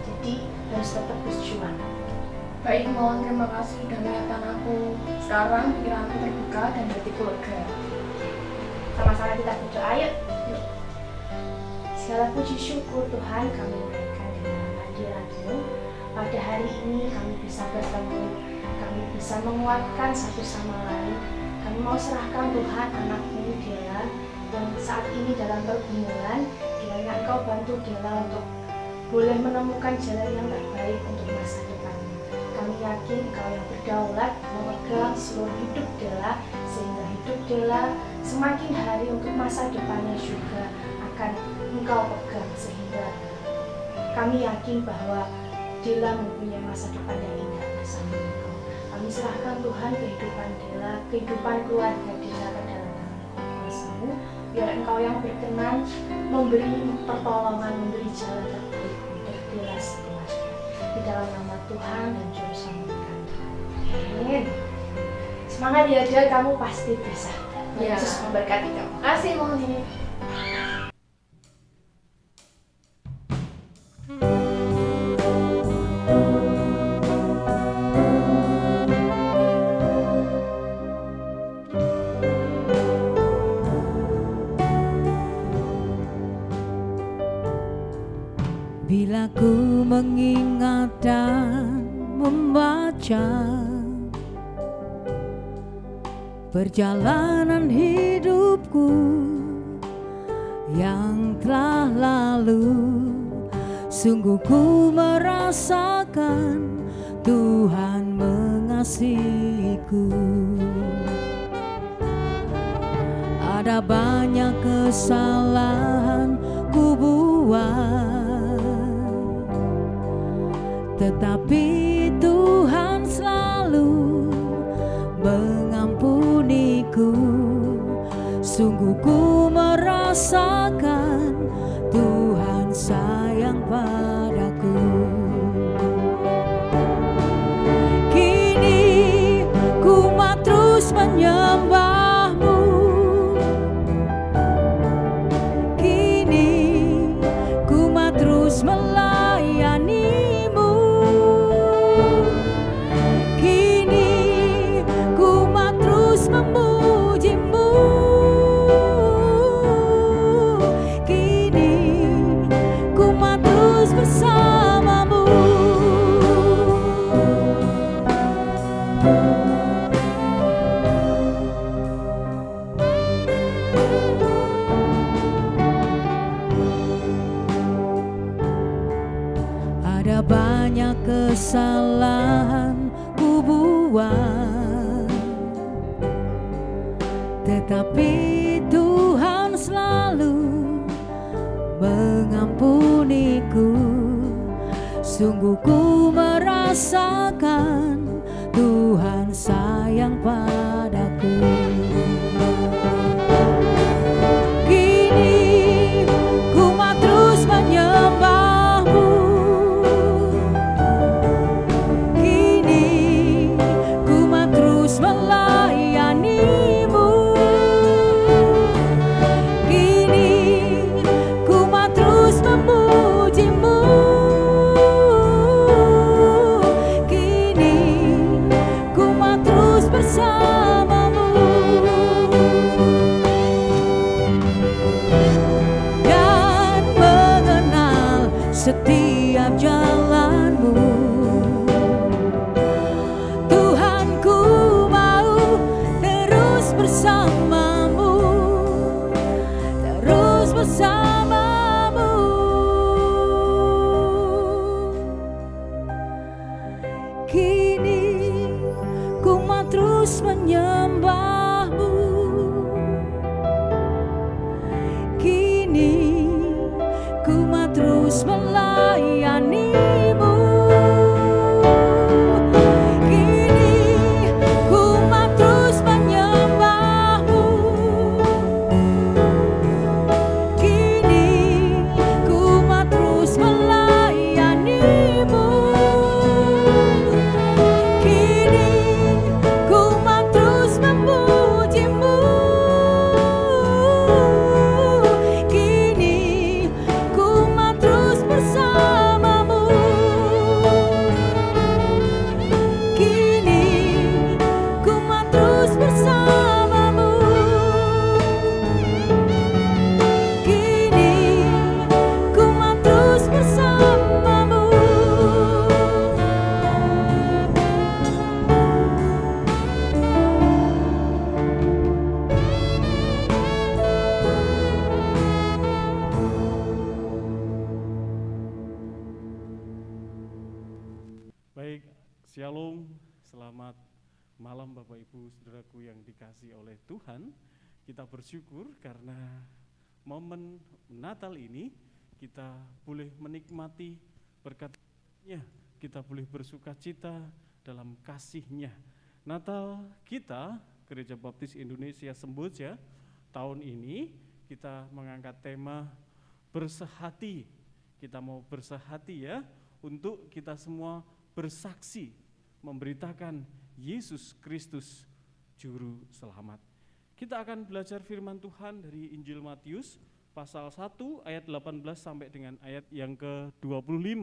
Jadi harus tetap berjuang. Baik, mohon terima kasih sudah mengingatkan aku. Sekarang pikiranku terbuka dan hatiku lega. Sama-sama kita berdoa, yuk. Segala puji syukur Tuhan kami berikan di dalam hadirat-Mu. Pada hari ini kami bisa bertemu, kami bisa menguatkan satu sama lain. Kami mau serahkan Tuhan anak-Mu Dela yang saat ini dalam pergumulan. Kiranya Engkau bantu Dela untuk boleh menemukan jalan yang terbaik untuk masa depannya. Kami yakin Engkau yang berdaulat memegang seluruh hidup Dela, sehingga hidup Dela semakin hari untuk masa depannya juga akan Engkau pegang, sehingga kami yakin bahwa Dela mempunyai masa depan yang indah bersama Engkau. Kami serahkan Tuhan kehidupan Dela, kehidupan keluarga Dela ke dalam tangan kuasa-Mu. Biar Engkau yang berkenan memberi pertolongan, memberi jalan terbaik untuk Dela sekeluarga. Di dalam nama Tuhan dan Juru Selamat kami. Amin. Semangat ya Del, kamu pasti bisa. Ya. Yesus memberkati kamu. Kasih Moni. Bila ku mengingat dan membaca perjalanan hidupku yang telah lalu, sungguh ku merasakan Tuhan mengasihiku. Ada banyak kesalahan ku buat, tetapi Tuhan selalu mengampuniku. Sungguh ku merasakan Tuhan sayang padaku. Kini ku mau terus menyembah-Mu. Kini ku mau terus melayani-Mu. Kini ku mau terus memuji-Mu. Kini ku mau terus bersama-Mu. Ada banyak kesalahan ku buat, tetapi Tuhan selalu mengampuniku. Sungguh ku merasakan Tuhan sayang padaku. Kini ku mau terus menyembah-Mu. Kini ku mau terus melayani-Mu. Kini ku mau terus memuji-Mu. Kini ku mau terus bersama-Mu. Dan mengenal setiap jalan-Mu. Tuhan, ku mau terus bersama-Mu, terus bersama-Mu. Selamat malam Bapak Ibu Saudaraku yang dikasihi oleh Tuhan. Kita bersyukur karena momen Natal ini kita boleh menikmati berkat-Nya, kita boleh bersuka cita dalam kasih-Nya. Natal kita, Gereja Baptis Indonesia Semboja, tahun ini kita mengangkat tema bersehati. Kita mau bersehati ya, untuk kita semua bersaksi, memberitakan Yesus Kristus Juru Selamat. Kita akan belajar firman Tuhan dari Injil Matius pasal 1 ayat 18 sampai dengan ayat yang ke-25.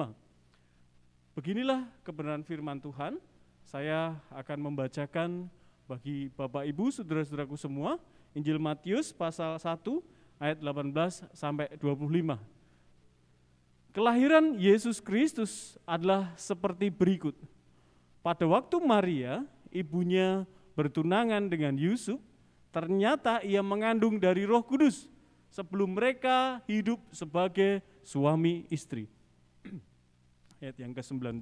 Beginilah kebenaran firman Tuhan. Saya akan membacakan bagi Bapak Ibu, saudara-saudaraku semua, Injil Matius pasal 1 ayat 18 sampai 25. Kelahiran Yesus Kristus adalah seperti berikut. Pada waktu Maria, ibunya bertunangan dengan Yusuf, ternyata ia mengandung dari Roh Kudus sebelum mereka hidup sebagai suami istri. Ayat yang ke-19.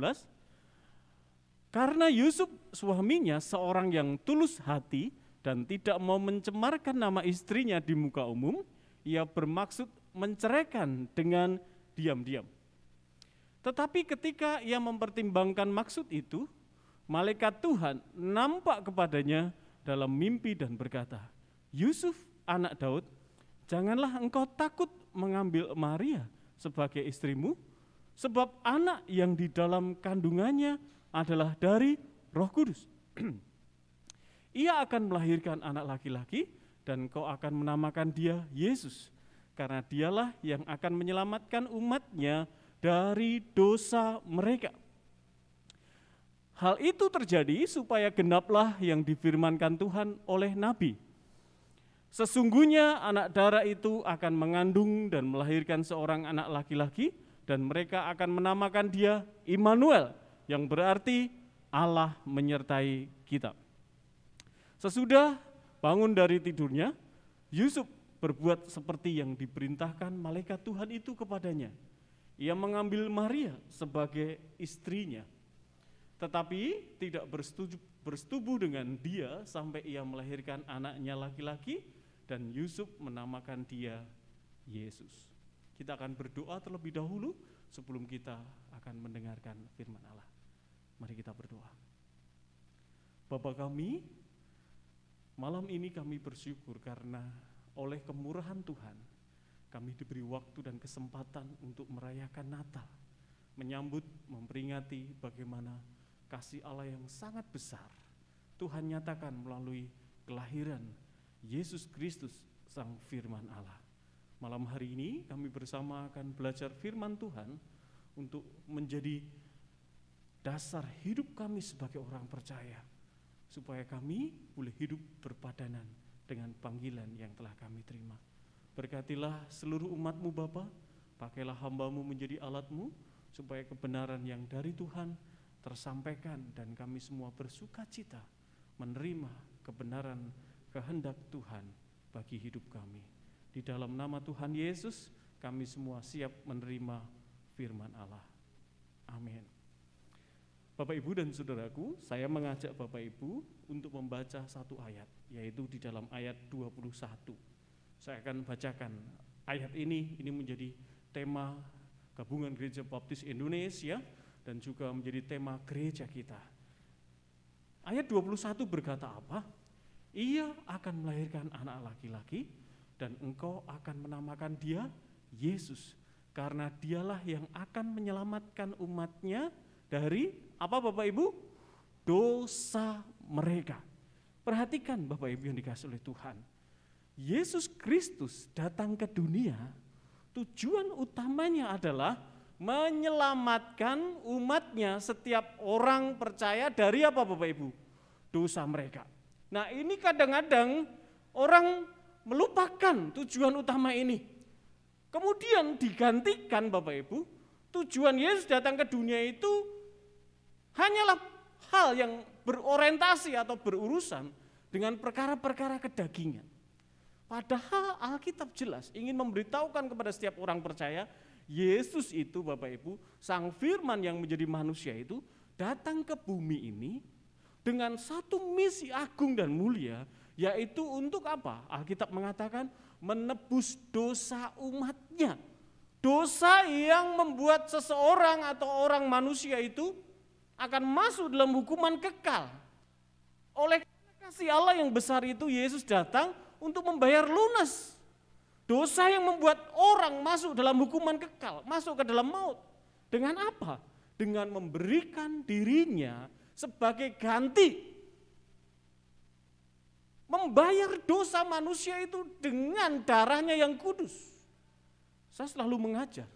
Karena Yusuf suaminya seorang yang tulus hati dan tidak mau mencemarkan nama istrinya di muka umum, ia bermaksud menceraikan dengan diam-diam. Tetapi ketika ia mempertimbangkan maksud itu, malaikat Tuhan nampak kepadanya dalam mimpi dan berkata, Yusuf anak Daud, janganlah engkau takut mengambil Maria sebagai istrimu, sebab anak yang di dalam kandungannya adalah dari Roh Kudus. Ia akan melahirkan anak laki-laki dan kau akan menamakan dia Yesus, karena dialah yang akan menyelamatkan umatnya dari dosa mereka. Hal itu terjadi supaya genaplah yang difirmankan Tuhan oleh Nabi. Sesungguhnya anak darah itu akan mengandung dan melahirkan seorang anak laki-laki, dan mereka akan menamakan dia Immanuel, yang berarti Allah menyertai kita. Sesudah bangun dari tidurnya, Yusuf berbuat seperti yang diperintahkan malaikat Tuhan itu kepadanya. Ia mengambil Maria sebagai istrinya, tetapi tidak bersetubuh dengan dia sampai ia melahirkan anaknya laki-laki, dan Yusuf menamakan dia Yesus. Kita akan berdoa terlebih dahulu sebelum kita akan mendengarkan firman Allah. Mari kita berdoa. Bapa kami, malam ini kami bersyukur karena oleh kemurahan Tuhan, kami diberi waktu dan kesempatan untuk merayakan Natal, menyambut, memperingati bagaimana kasih Allah yang sangat besar Tuhan nyatakan melalui kelahiran Yesus Kristus, Sang Firman Allah. Malam hari ini kami bersama akan belajar firman Tuhan untuk menjadi dasar hidup kami sebagai orang percaya, supaya kami boleh hidup berpadanan dengan panggilan yang telah kami terima. Berkatilah seluruh umat-Mu Bapa, pakailah hamba-Mu menjadi alat-Mu, supaya kebenaran yang dari Tuhan tersampaikan dan kami semua bersuka cita menerima kebenaran kehendak Tuhan bagi hidup kami. Di dalam nama Tuhan Yesus, kami semua siap menerima firman Allah. Amin. Bapak Ibu dan Saudaraku, saya mengajak Bapak Ibu untuk membaca satu ayat, yaitu di dalam ayat 21. Saya akan bacakan ayat ini menjadi tema Gabungan Gereja Baptis Indonesia dan juga menjadi tema gereja kita. Ayat 21 berkata apa? Ia akan melahirkan anak laki-laki dan engkau akan menamakan dia Yesus, karena dialah yang akan menyelamatkan umatnya dari apa Bapak Ibu? Dosa mereka. Perhatikan Bapak Ibu yang dikasihi oleh Tuhan. Yesus Kristus datang ke dunia, tujuan utamanya adalah menyelamatkan umatnya, setiap orang percaya dari apa Bapak Ibu? Dosa mereka. Nah ini kadang-kadang orang melupakan tujuan utama ini. Kemudian digantikan Bapak Ibu, tujuan Yesus datang ke dunia itu hanyalah hal yang berorientasi atau berurusan dengan perkara-perkara kedagingan. Padahal Alkitab jelas ingin memberitahukan kepada setiap orang percaya, Yesus itu Bapak Ibu, Sang Firman yang menjadi manusia itu datang ke bumi ini dengan satu misi agung dan mulia, yaitu untuk apa? Alkitab mengatakan menebus dosa umatnya. Dosa yang membuat seseorang atau orang manusia itu akan masuk dalam hukuman kekal. Oleh kasih Allah yang besar itu, Yesus datang untuk membayar lunas dosa yang membuat orang masuk dalam hukuman kekal, masuk ke dalam maut. Dengan apa? Dengan memberikan dirinya sebagai ganti. Membayar dosa manusia itu dengan darahnya yang kudus. Saya selalu mengajar,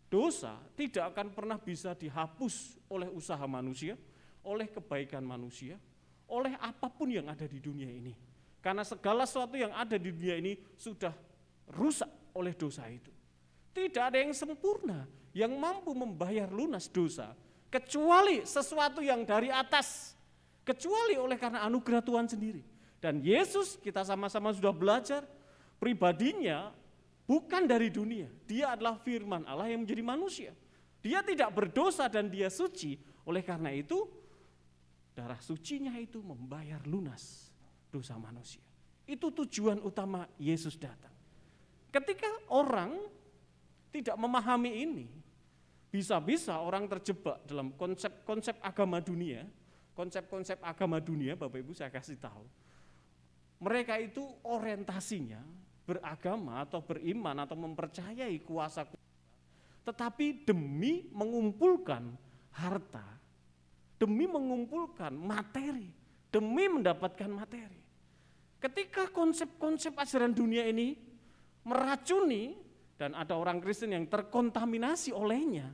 dosa tidak akan pernah bisa dihapus oleh usaha manusia, oleh kebaikan manusia, oleh apapun yang ada di dunia ini. Karena segala sesuatu yang ada di dunia ini sudah rusak oleh dosa itu. Tidak ada yang sempurna yang mampu membayar lunas dosa, kecuali sesuatu yang dari atas, kecuali oleh karena anugerah Tuhan sendiri. Dan Yesus, kita sama-sama sudah belajar, pribadinya bukan dari dunia, dia adalah firman Allah yang menjadi manusia. Dia tidak berdosa dan dia suci, oleh karena itu darah sucinya itu membayar lunas dosa manusia. Itu tujuan utama Yesus datang. Ketika orang tidak memahami ini, bisa-bisa orang terjebak dalam konsep-konsep agama dunia, konsep-konsep agama dunia, Bapak Ibu saya kasih tahu. Mereka itu orientasinya beragama atau beriman atau mempercayai kuasa, tetapi demi mengumpulkan harta, demi mengumpulkan materi, demi mendapatkan materi. Ketika konsep-konsep ajaran dunia ini meracuni dan ada orang Kristen yang terkontaminasi olehnya,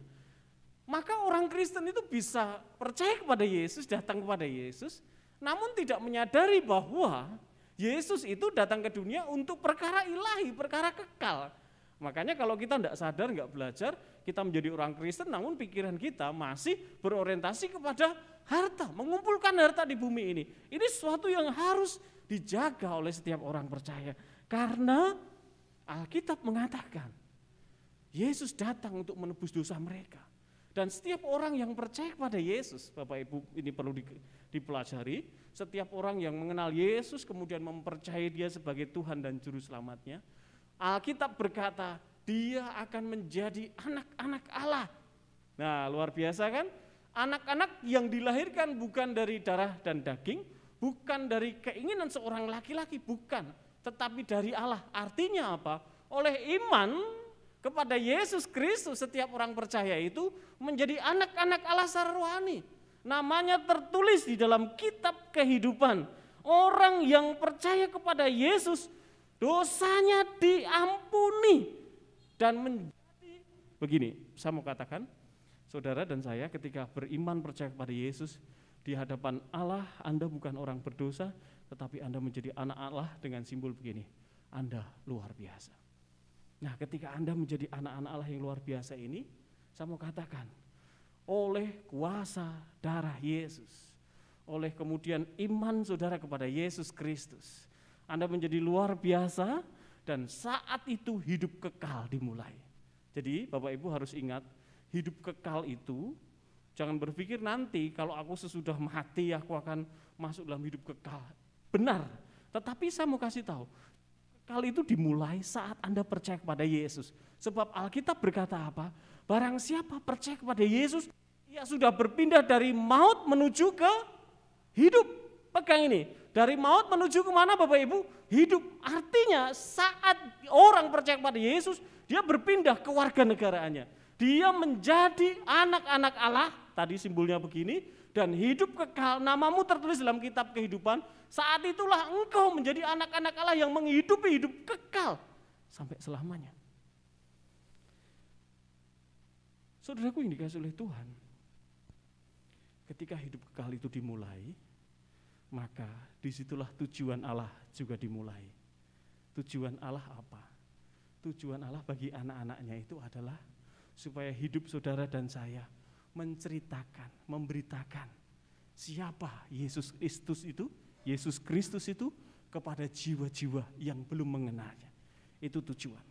maka orang Kristen itu bisa percaya kepada Yesus, datang kepada Yesus, namun tidak menyadari bahwa Yesus itu datang ke dunia untuk perkara ilahi, perkara kekal. Makanya kalau kita tidak sadar, nggak belajar, kita menjadi orang Kristen, namun pikiran kita masih berorientasi kepada harta, mengumpulkan harta di bumi ini. Ini sesuatu yang harus dijaga oleh setiap orang percaya. Karena Alkitab mengatakan, Yesus datang untuk menebus dosa mereka. Dan setiap orang yang percaya kepada Yesus, Bapak Ibu ini perlu dipelajari, setiap orang yang mengenal Yesus kemudian mempercayai dia sebagai Tuhan dan Juru Selamatnya, Alkitab berkata dia akan menjadi anak-anak Allah. Nah luar biasa kan? Anak-anak yang dilahirkan bukan dari darah dan daging, bukan dari keinginan seorang laki-laki, bukan, tetapi dari Allah. Artinya apa? Oleh iman kepada Yesus Kristus, setiap orang percaya itu menjadi anak-anak Allah secara rohani. Namanya tertulis di dalam kitab kehidupan. Orang yang percaya kepada Yesus, dosanya diampuni. Dan menjadi, begini, saya mau katakan, saudara dan saya ketika beriman percaya kepada Yesus, di hadapan Allah Anda bukan orang berdosa, tetapi Anda menjadi anak Allah dengan simbol begini, Anda luar biasa. Nah ketika Anda menjadi anak-anak Allah yang luar biasa ini, saya mau katakan, oleh kuasa darah Yesus, oleh kemudian iman saudara kepada Yesus Kristus, Anda menjadi luar biasa dan saat itu hidup kekal dimulai. Jadi Bapak Ibu harus ingat, hidup kekal itu jangan berpikir nanti kalau aku sesudah mati aku akan masuk dalam hidup kekal. Benar, tetapi saya mau kasih tahu, kekal itu dimulai saat Anda percaya kepada Yesus. Sebab Alkitab berkata apa? Barang siapa percaya kepada Yesus, ia sudah berpindah dari maut menuju ke hidup. Pegang ini, dari maut menuju kemana Bapak Ibu? Hidup. Artinya saat orang percaya kepada Yesus, dia berpindah ke warga negaraannya. Dia menjadi anak-anak Allah, tadi simbolnya begini, dan hidup kekal, namamu tertulis dalam kitab kehidupan. Saat itulah engkau menjadi anak-anak Allah yang menghidupi hidup kekal sampai selamanya. Saudaraku yang dikasihi oleh Tuhan, ketika hidup kekal itu dimulai, maka disitulah tujuan Allah juga dimulai. Tujuan Allah apa? Tujuan Allah bagi anak-anaknya itu adalah supaya hidup saudara dan saya menceritakan, memberitakan siapa Yesus Kristus itu kepada jiwa-jiwa yang belum mengenalnya. Itu tujuan.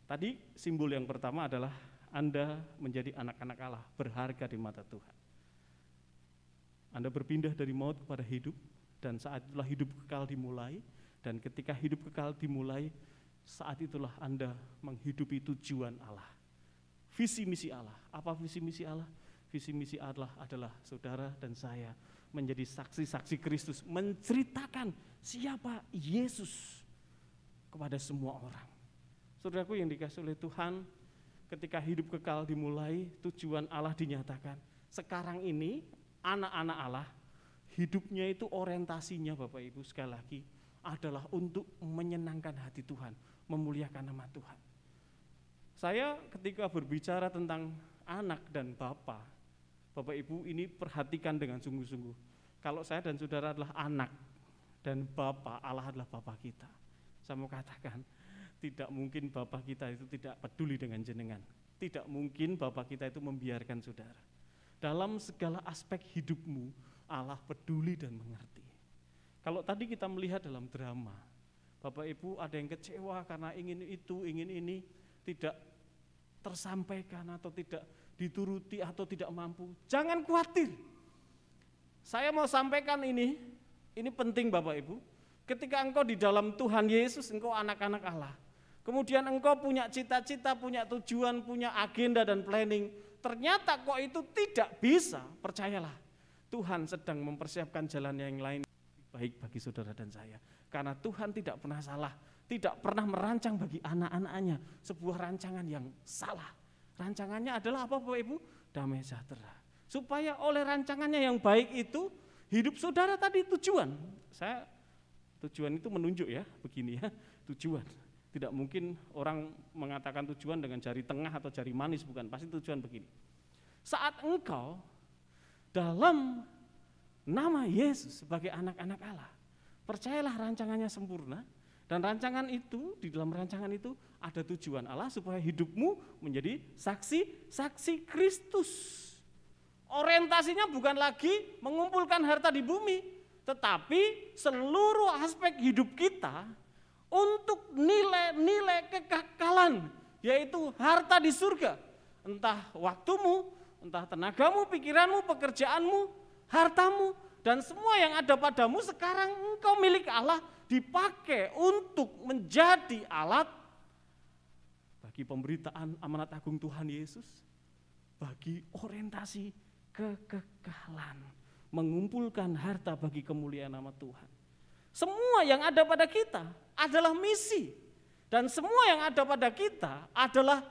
Tadi simbol yang pertama adalah Anda menjadi anak-anak Allah, berharga di mata Tuhan. Anda berpindah dari maut kepada hidup, dan saat itulah hidup kekal dimulai. Dan ketika hidup kekal dimulai, saat itulah Anda menghidupi tujuan Allah. Visi misi Allah. Apa visi misi Allah? Visi misi Allah adalah saudara dan saya menjadi saksi-saksi Kristus, menceritakan siapa Yesus kepada semua orang. Saudaraku yang dikasihi oleh Tuhan, ketika hidup kekal dimulai, tujuan Allah dinyatakan. Sekarang ini anak-anak Allah, hidupnya itu orientasinya Bapak Ibu sekali lagi adalah untuk menyenangkan hati Tuhan, memuliakan nama Tuhan. Saya ketika berbicara tentang anak dan Bapak Ibu ini perhatikan dengan sungguh-sungguh. Kalau saya dan saudara adalah anak dan Bapak, Allah adalah Bapak kita. Saya mau katakan, tidak mungkin Bapak kita itu tidak peduli dengan jenengan. Tidak mungkin Bapak kita itu membiarkan saudara. Dalam segala aspek hidupmu, Allah peduli dan mengerti. Kalau tadi kita melihat dalam drama, Bapak Ibu ada yang kecewa karena ingin itu, ingin ini, tidak tersampaikan atau tidak dituruti atau tidak mampu. Jangan khawatir. Saya mau sampaikan ini penting Bapak Ibu. Ketika engkau di dalam Tuhan Yesus, engkau anak-anak Allah. Kemudian engkau punya cita-cita, punya tujuan, punya agenda dan planning. Ternyata kok itu tidak bisa, percayalah. Tuhan sedang mempersiapkan jalan yang lain baik bagi saudara dan saya. Karena Tuhan tidak pernah salah, tidak pernah merancang bagi anak-anaknya sebuah rancangan yang salah. Rancangannya adalah apa Bapak Ibu? Damai sejahtera. Supaya oleh rancangannya yang baik itu, hidup saudara tadi tujuan. Tujuan itu menunjuk ya, begini ya, tujuan. Tidak mungkin orang mengatakan tujuan dengan jari tengah atau jari manis, bukan, pasti tujuan begini. Saat engkau dalam nama Yesus sebagai anak-anak Allah, percayalah rancangannya sempurna, dan rancangan itu, di dalam rancangan itu ada tujuan Allah supaya hidupmu menjadi saksi Kristus. Orientasinya bukan lagi mengumpulkan harta di bumi, tetapi seluruh aspek hidup kita untuk nilai-nilai kekekalan, yaitu harta di surga. Entah waktumu, entah tenagamu, pikiranmu, pekerjaanmu, hartamu, dan semua yang ada padamu sekarang engkau milik Allah, dipakai untuk menjadi alat bagi pemberitaan amanat agung Tuhan Yesus, bagi orientasi kekekalan, mengumpulkan harta bagi kemuliaan nama Tuhan. Semua yang ada pada kita adalah misi, dan semua yang ada pada kita adalah,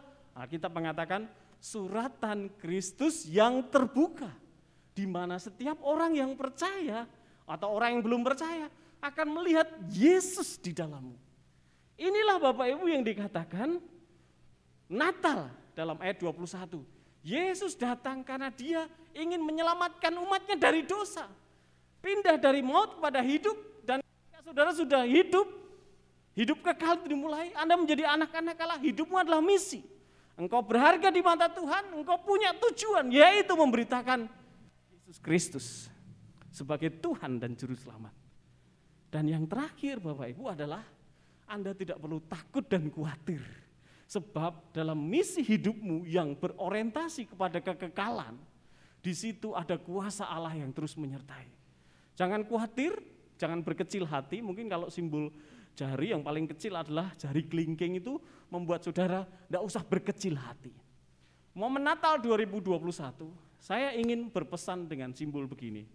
kita mengatakan, suratan Kristus yang terbuka, di mana setiap orang yang percaya atau orang yang belum percaya akan melihat Yesus di dalammu. Inilah Bapak Ibu yang dikatakan Natal dalam ayat 21. Yesus datang karena dia ingin menyelamatkan umatnya dari dosa. Pindah dari maut kepada hidup, dan saudara sudah hidup kekal dimulai, Anda menjadi anak-anak Allah, hidupmu adalah misi. Engkau berharga di mata Tuhan, engkau punya tujuan, yaitu memberitakan Yesus Kristus sebagai Tuhan dan Juru Selamat. Dan yang terakhir Bapak Ibu adalah Anda tidak perlu takut dan khawatir. Sebab dalam misi hidupmu yang berorientasi kepada kekekalan, di situ ada kuasa Allah yang terus menyertai. Jangan khawatir, jangan berkecil hati. Mungkin kalau simbol jari yang paling kecil adalah jari kelingking, itu membuat saudara tidak usah berkecil hati. Momen Natal 2021, saya ingin berpesan dengan simbol begini.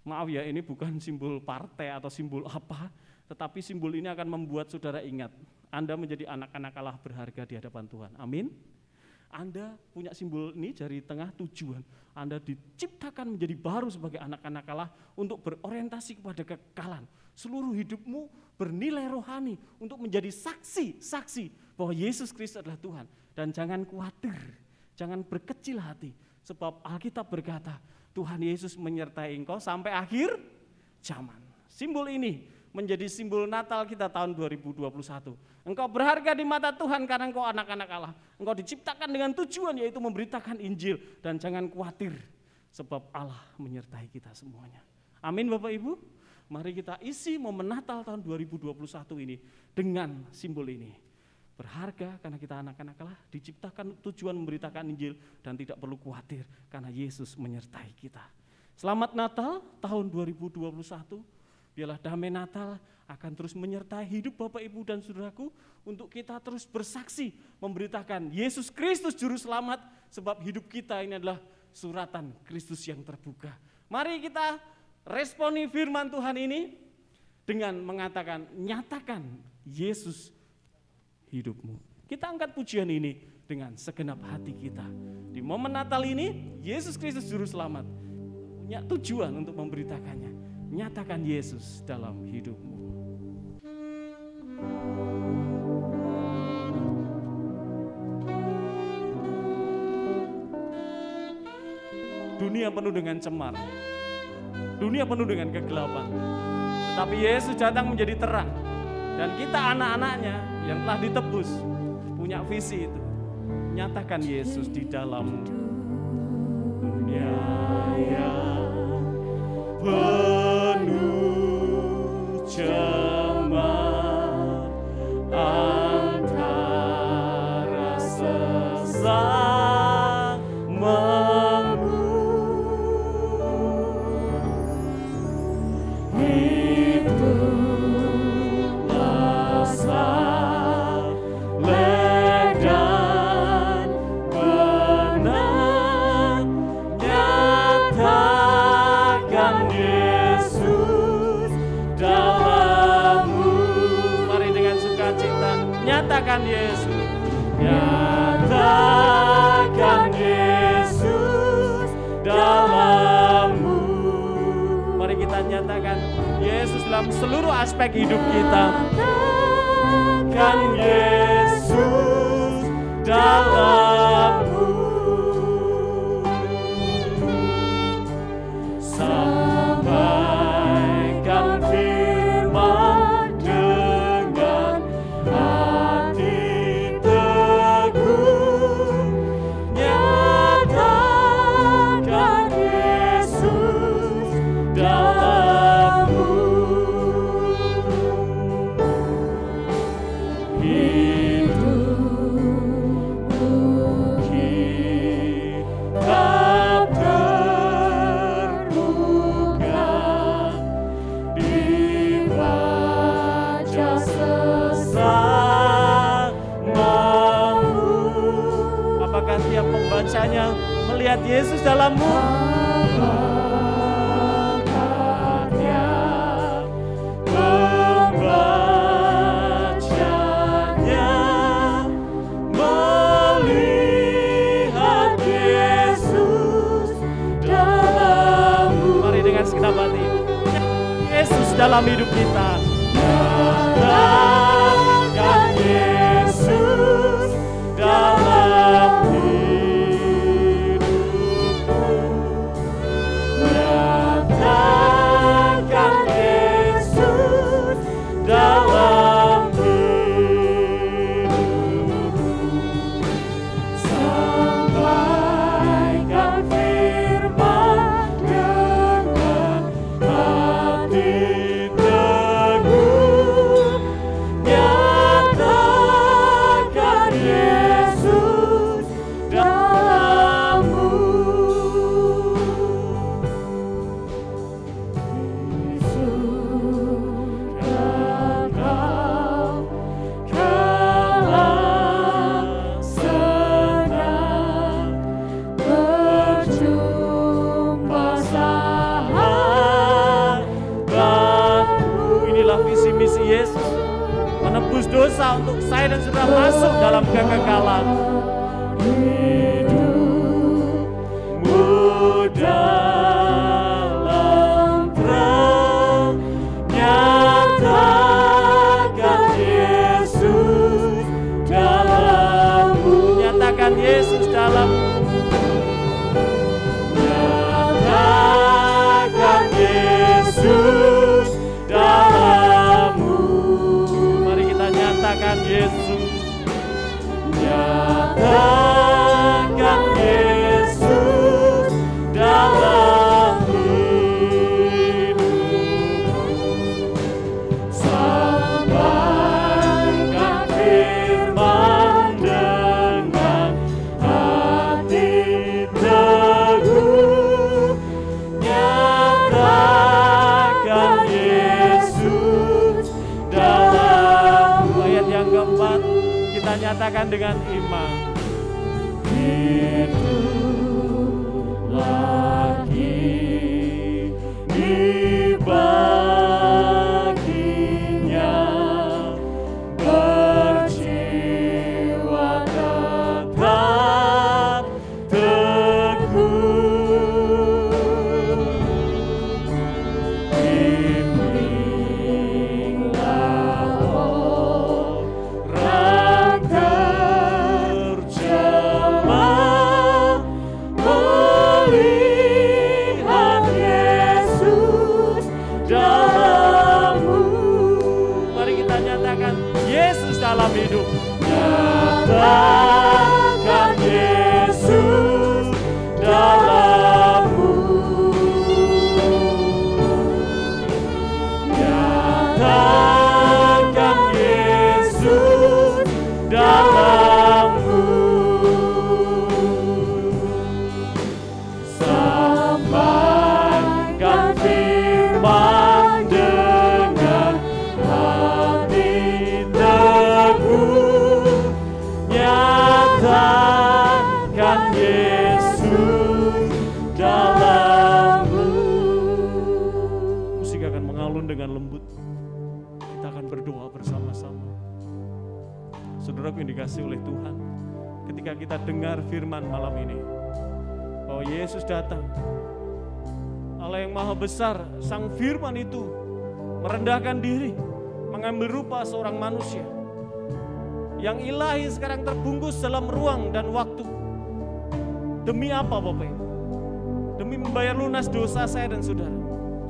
Maaf ya, ini bukan simbol partai atau simbol apa, tetapi simbol ini akan membuat saudara ingat, Anda menjadi anak-anak Allah berharga di hadapan Tuhan. Amin. Anda punya simbol ini, jari tengah, tujuan. Anda diciptakan menjadi baru sebagai anak-anak Allah untuk berorientasi kepada kekekalan. Seluruh hidupmu bernilai rohani untuk menjadi saksi bahwa Yesus Kristus adalah Tuhan. Dan jangan khawatir, jangan berkecil hati. Sebab Alkitab berkata, Tuhan Yesus menyertai engkau sampai akhir zaman. Simbol ini menjadi simbol Natal kita tahun 2021. Engkau berharga di mata Tuhan karena engkau anak-anak Allah. Engkau diciptakan dengan tujuan, yaitu memberitakan Injil. Dan jangan khawatir, sebab Allah menyertai kita semuanya. Amin Bapak Ibu. Mari kita isi momen Natal tahun 2021 ini dengan simbol ini. Berharga karena kita anak-anak Allah, diciptakan tujuan memberitakan Injil, dan tidak perlu khawatir karena Yesus menyertai kita. Selamat Natal tahun 2021. Biarlah damai Natal akan terus menyertai hidup Bapak Ibu dan Saudaraku untuk kita terus bersaksi memberitakan Yesus Kristus Juru Selamat, sebab hidup kita ini adalah suratan Kristus yang terbuka. Mari kita responi firman Tuhan ini dengan mengatakan, nyatakan Yesus hidupmu. Kita angkat pujian ini dengan segenap hati kita. Di momen Natal ini, Yesus Kristus Juru Selamat punya tujuan untuk memberitakannya. Nyatakan Yesus dalam hidupmu. Dunia penuh dengan cemar, dunia penuh dengan kegelapan, tetapi Yesus datang menjadi terang. Dan kita anak-anaknya yang telah ditebus punya visi itu. Nyatakan Yesus di dalam dunia yang penuh cemar, antara sesamamu. Itulah saleh dan benar, nyatakan Yesus dalammu. Mari dengan sukacita nyatakan Yesus, nyatakan Yesus dalammu. Mari kita nyatakan Yesus dalam seluruh aspek hidup kita. Nyatakan Yesus dalammu. Sampaikan firman dengan hati teguh. Nyatakan Yesus dalammu. Hidupmu kita terbuka di wajah sesamamu. Apakah tiap pembacanya melihat Yesus dalammu? Apakah tiap pembacanya melihat Yesus dalammu? Mari dengan segenap hati, Yesus dalam hidup kita. Nyatakan Yesus dalam hidupmu. Nyatakan Yesus dalam hidupmu. Sampaikan firman dengan hati teguh. Nyatakan Yesus dalammu. Sudahkah kau kalah senang berjumpa sahabatmu? Inilah visi misi Yesus, menebus dosa untuk saya dan saudara masuk dalam kekekalan. Hidupmu dalam terang, nyatakan Yesus dalammu. Nyatakan Yesus dalammu. Nyatakan Yesus dalammu. Mari kita nyatakan Yesus. Nyatakan Yesus dalam hidupmu. Sampaikan firman dengan hati nyatakan dengan iman. Hidup lagi di baginya, berjiwa tetap teguh. Bimbinglah orang terjemah melihat Yesus dalammu. Mari kita nyatakan Yesus dalam hidup. Nyatakan Yesus dalammu. Nyatakan Yesus dalammu. Sampaikan firman dengan hati teguh. Nyatakan Yesus dalammu. Musik akan mengalun dengan lembut. Kita akan berdoa bersama-sama. Saudaraku yang dikasihi oleh Tuhan, ketika kita dengar firman malam ini, bahwa Yesus datang, Allah yang maha besar, sang firman itu merendahkan diri, mengambil rupa seorang manusia. Yang ilahi sekarang terbungkus dalam ruang dan waktu. Demi apa Bapak Ibu? Demi membayar lunas dosa saya dan saudara.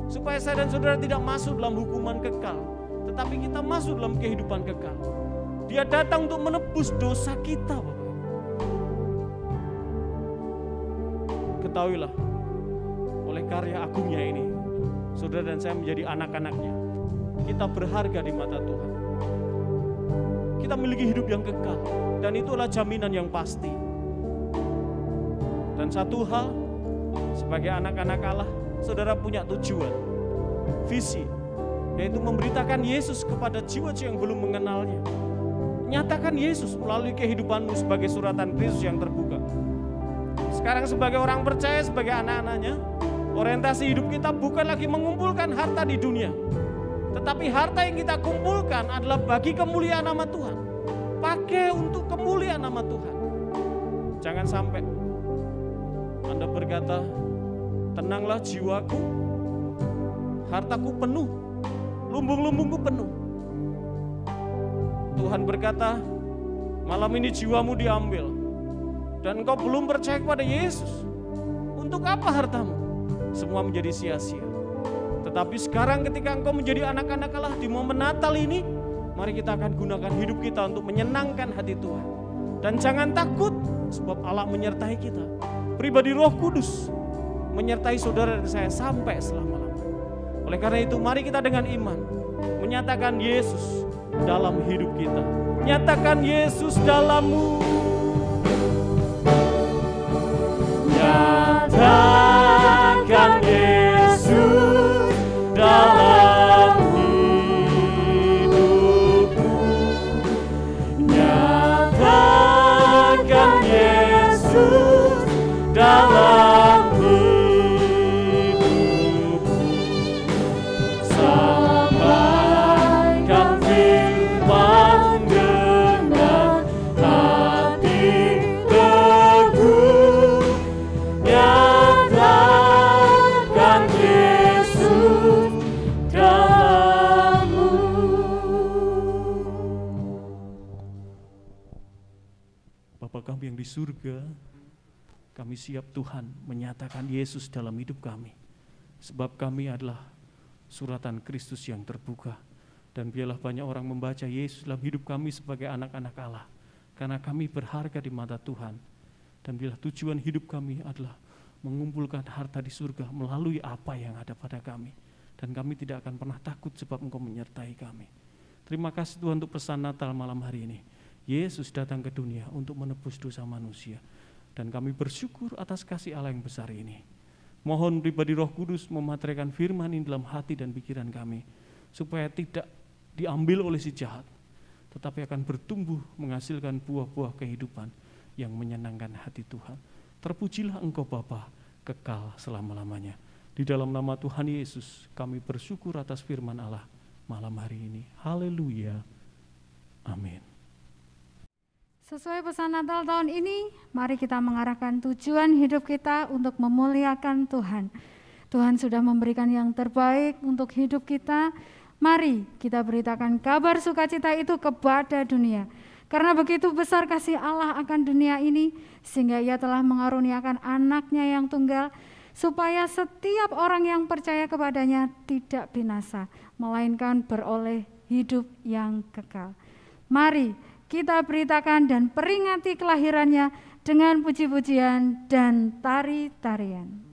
Supaya saya dan saudara tidak masuk dalam hukuman kekal, tetapi kita masuk dalam kehidupan kekal. Dia datang untuk menebus dosa kita Bapak Ibu. Ketahuilah, oleh karya agungnya ini, saudara dan saya menjadi anak-anaknya. Kita berharga di mata Tuhan. Kita memiliki hidup yang kekal, dan itulah jaminan yang pasti. Dan satu hal, sebagai anak-anak Allah, saudara punya tujuan, visi, yaitu memberitakan Yesus kepada jiwa-jiwa yang belum mengenalnya. Nyatakan Yesus melalui kehidupanmu sebagai suratan Kristus yang terbuka. Sekarang sebagai orang percaya, sebagai anak-anaknya, orientasi hidup kita bukan lagi mengumpulkan harta di dunia, tetapi harta yang kita kumpulkan adalah bagi kemuliaan nama Tuhan. Pakai untuk kemuliaan nama Tuhan. Jangan sampai Anda berkata, tenanglah jiwaku, hartaku penuh, lumbung-lumbungku penuh. Tuhan berkata, malam ini jiwamu diambil, dan engkau belum percaya kepada Yesus. Untuk apa hartamu? Semua menjadi sia-sia. Tetapi sekarang ketika engkau menjadi anak-anak Allah di momen Natal ini, mari kita akan gunakan hidup kita untuk menyenangkan hati Tuhan. Dan jangan takut, sebab Allah menyertai kita. Pribadi Roh Kudus menyertai saudara dan saya sampai selama-lamanya. Oleh karena itu, mari kita dengan iman menyatakan Yesus dalam hidup kita. Nyatakan Yesus dalammu. Nyatakan Yesus dalam hidupmu. Nyatakan Yesus dalam hidupmu. Sampaikan firman dengan hati teguh. Nyatakan Yesus dalammu. Bapa kami yang di surga, kami siap Tuhan menyatakan Yesus dalam hidup kami. Sebab kami adalah suratan Kristus yang terbuka. Dan biarlah banyak orang membaca Yesus dalam hidup kami sebagai anak-anak Allah. Karena kami berharga di mata Tuhan. Dan biarlah tujuan hidup kami adalah mengumpulkan harta di surga melalui apa yang ada pada kami. Dan kami tidak akan pernah takut sebab Engkau menyertai kami. Terima kasih Tuhan untuk pesan Natal malam hari ini. Yesus datang ke dunia untuk menebus dosa manusia. Dan kami bersyukur atas kasih Allah yang besar ini. Mohon pribadi Roh Kudus memateraikan firman ini dalam hati dan pikiran kami, supaya tidak diambil oleh si jahat, tetapi akan bertumbuh menghasilkan buah-buah kehidupan yang menyenangkan hati Tuhan. Terpujilah Engkau Bapa, kekal selama-lamanya. Di dalam nama Tuhan Yesus kami bersyukur atas firman Allah malam hari ini. Haleluya. Amin. Sesuai pesan Natal tahun ini, mari kita mengarahkan tujuan hidup kita untuk memuliakan Tuhan. Tuhan sudah memberikan yang terbaik untuk hidup kita. Mari kita beritakan kabar sukacita itu kepada dunia. Karena begitu besar kasih Allah akan dunia ini, sehingga Ia telah mengaruniakan anaknya yang tunggal, supaya setiap orang yang percaya kepadanya tidak binasa, melainkan beroleh hidup yang kekal. Mari kita beritakan dan peringati kelahirannya dengan puji-pujian dan tari-tarian.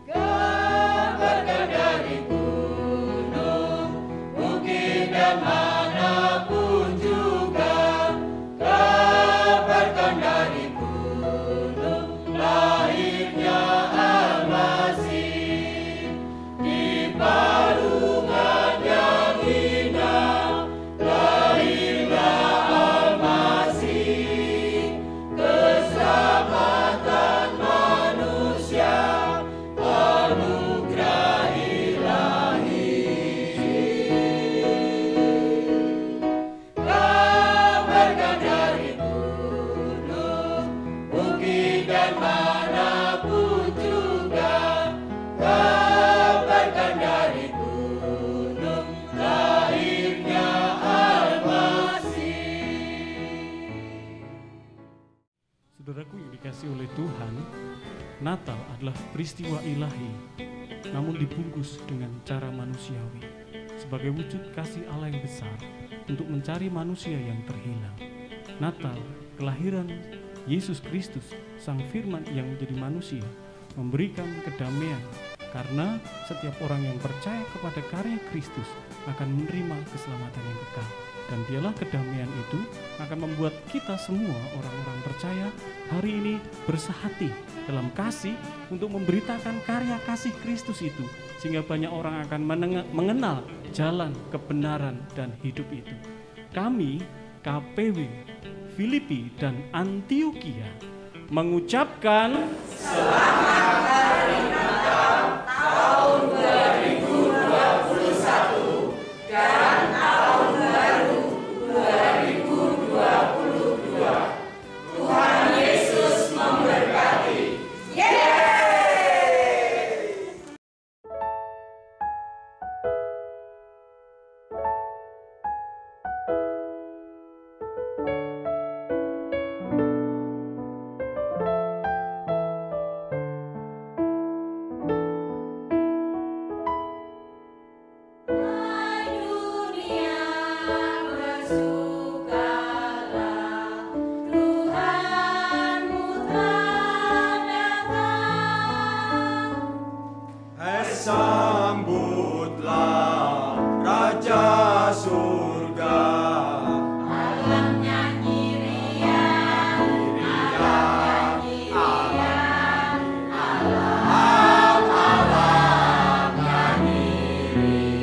Kabarkan dariku dikasih oleh Tuhan, Natal adalah peristiwa ilahi, namun dibungkus dengan cara manusiawi, sebagai wujud kasih Allah yang besar untuk mencari manusia yang terhilang. Natal, kelahiran Yesus Kristus, Sang Firman yang menjadi manusia, memberikan kedamaian, karena setiap orang yang percaya kepada karya Kristus akan menerima keselamatan yang kekal. Dan dialah kedamaian itu akan membuat kita semua orang-orang percaya hari ini bersehati dalam kasih untuk memberitakan karya kasih Kristus itu, sehingga banyak orang akan mengenal jalan kebenaran dan hidup itu. Kami, KPW Filipi dan Antioquia, mengucapkan Selamat Hari Natal tahun 2021 dan tahun baru 2022. Tuhan Yesus memberkati. Yeay! Sambutlah Raja Surga. Alam nyanyi riang, alam nyanyi riang, alam nyanyi riang.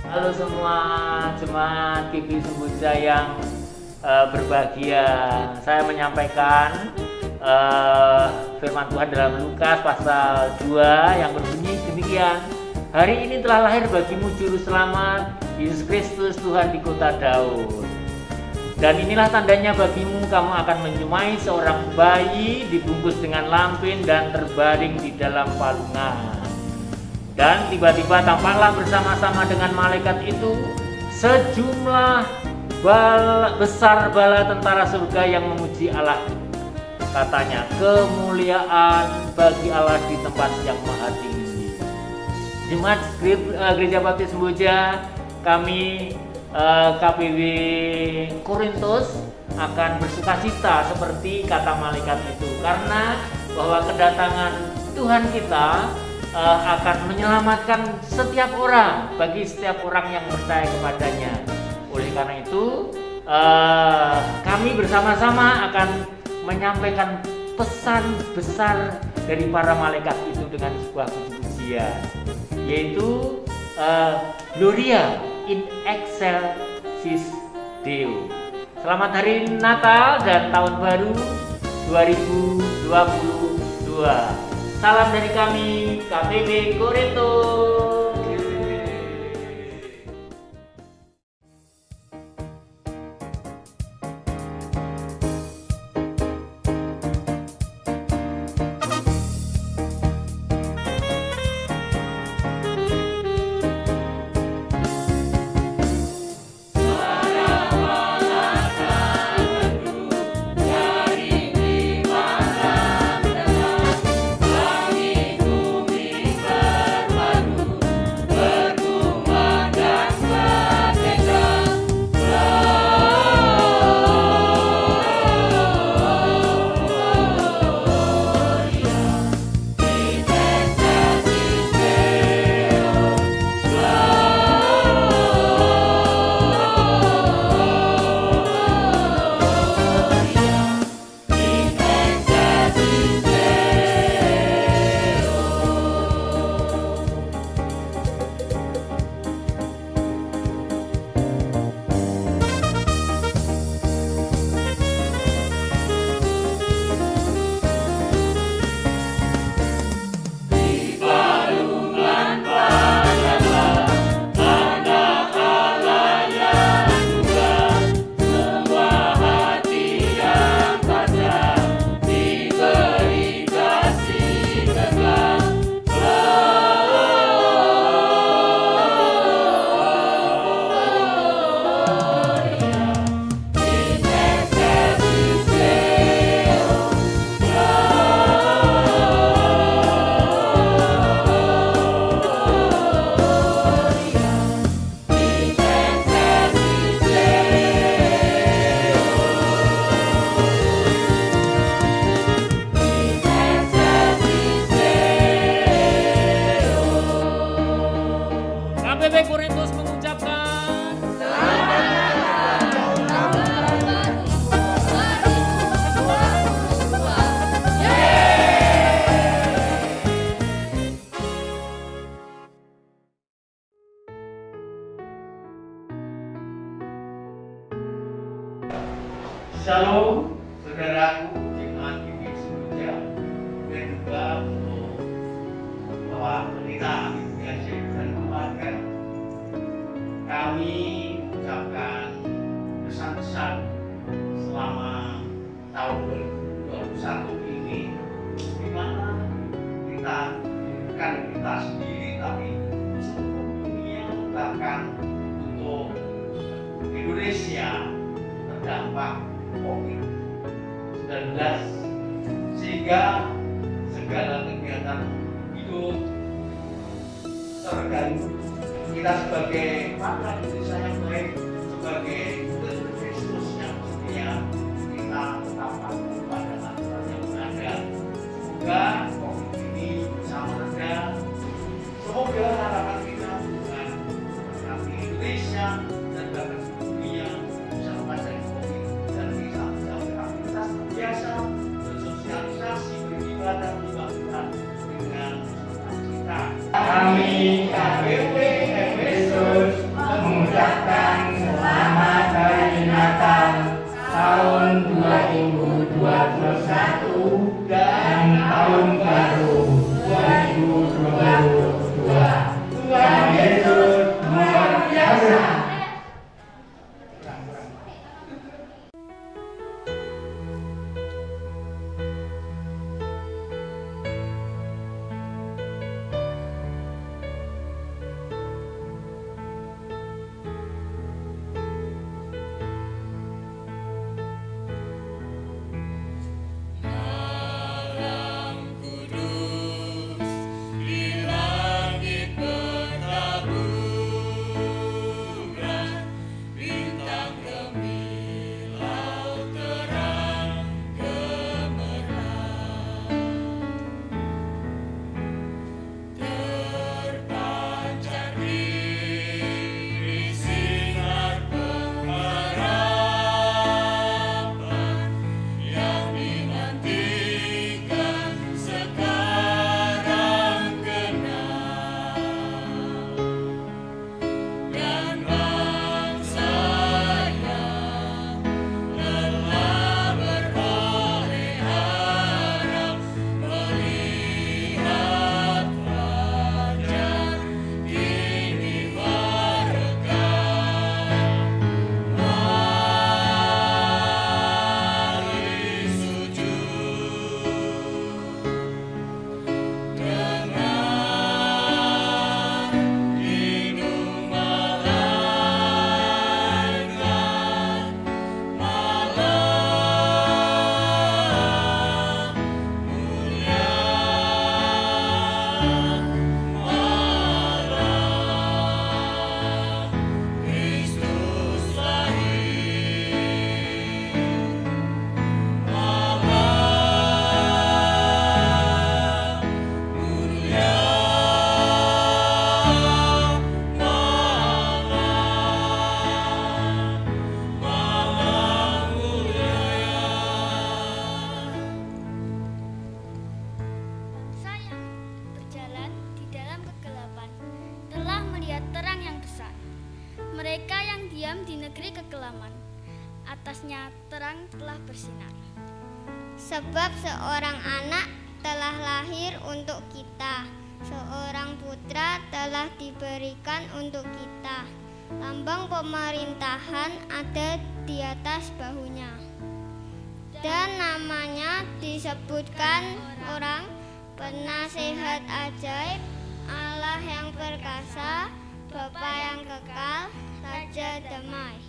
Halo semua jemaat GP Semboja yang berbahagia. Saya menyampaikan firman Tuhan dalam Lukas pasal 2 yang berbunyi demikian. Hari ini telah lahir bagimu juru selamat, Yesus Kristus Tuhan di kota Daud. Dan inilah tandanya bagimu, kamu akan menyumai seorang bayi dibungkus dengan lampin dan terbaring di dalam palungan. Dan tiba-tiba tampaklah bersama-sama dengan malaikat itu sejumlah besar bala tentara surga yang memuji Allah. Katanya, kemuliaan bagi Allah di tempat yang maha tinggi. Jemaat Gereja Baptis Semboja, kami KPW Korintus akan bersukacita seperti kata malaikat itu, karena bahwa kedatangan Tuhan kita akan menyelamatkan setiap orang, bagi setiap orang yang percaya kepadanya. Oleh karena itu kami bersama-sama akan menyampaikan pesan besar dari para malaikat itu dengan sebuah puji-pujian, yaitu Gloria in excelsis Deo. Selamat hari Natal dan Tahun Baru 2022. Salam dari kami, KPW Korintus. Shalom, saudaraku, jemaat Baptis Semboja, dan juga untuk Bapak Pendeta Yasir dan keluarga. Kami mengucapkan pesan-pesan selama tahun 2021 ini, di mana kita bukan kita sendiri, tapi seluruh dunia, bahkan untuk Indonesia terdampak COVID-19, sehingga segala kegiatan hidup terganggu. Kita sebagai warga Indonesia yang baik, sebagai Kristus yang setia, kita tetap patuh pada aturan yang ada. Semoga COVID ini bisa mereda. Semoga harapan kita bukan berarti Indonesia dan bahkan dunia bisa memandang COVID dan bisa beraktivitas biasa, bersosialisasi, beribadah, Tuhan dengan sukacita. Kami KPW Efesus mengucapkan selamat diam di negeri kegelapan, atasnya terang telah bersinar. Sebab seorang anak telah lahir untuk kita, seorang putra telah diberikan untuk kita. Lambang pemerintahan ada di atas bahunya, dan namanya disebutkan orang Penasehat Ajaib, Allah yang perkasa, Bapa yang kekal, Raja damai.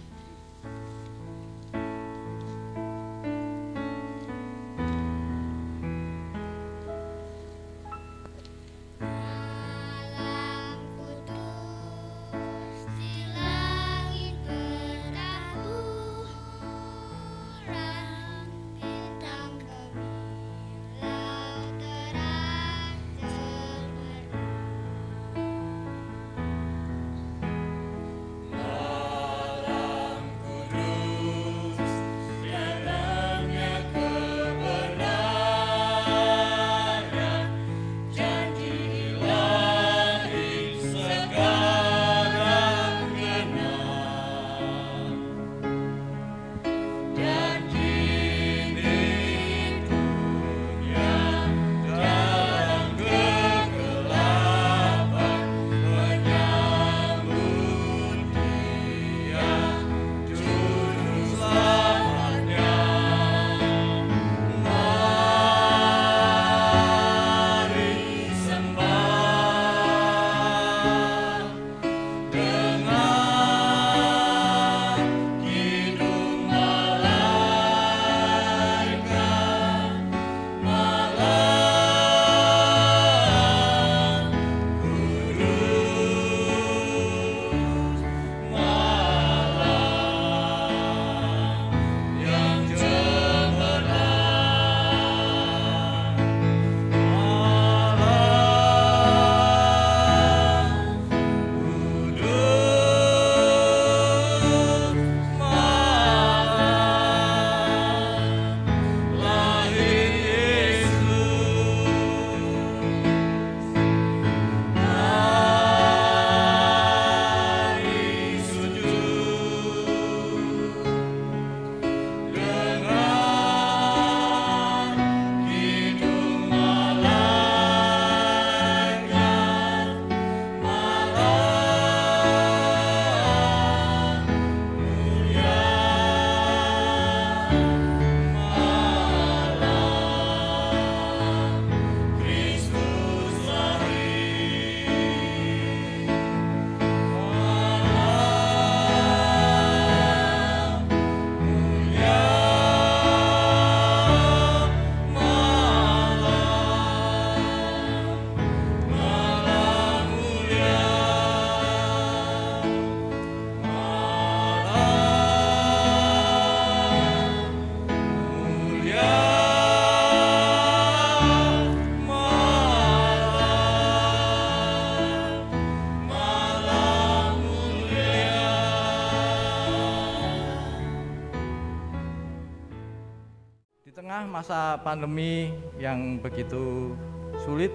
tengah masa pandemi yang begitu sulit,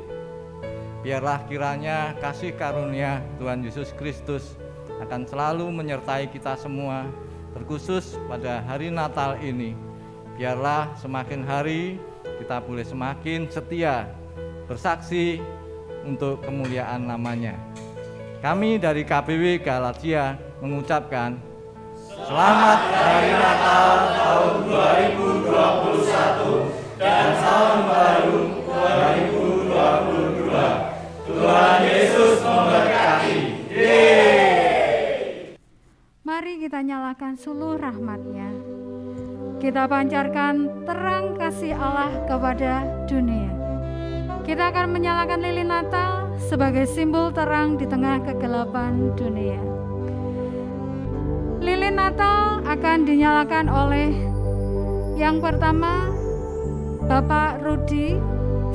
biarlah kiranya kasih karunia Tuhan Yesus Kristus akan selalu menyertai kita semua, terkhusus pada hari Natal ini. Biarlah semakin hari kita boleh semakin setia bersaksi untuk kemuliaan namanya. Kami dari KBW Galatia mengucapkan Selamat Hari Natal tahun 2021 dan tahun baru 2022. Tuhan Yesus memberkati. Mari kita nyalakan suluh rahmat-Nya. Kita pancarkan terang kasih Allah kepada dunia. Kita akan menyalakan lilin Natal sebagai simbol terang di tengah kegelapan dunia. Lilin Natal akan dinyalakan oleh yang pertama Bapak Rudi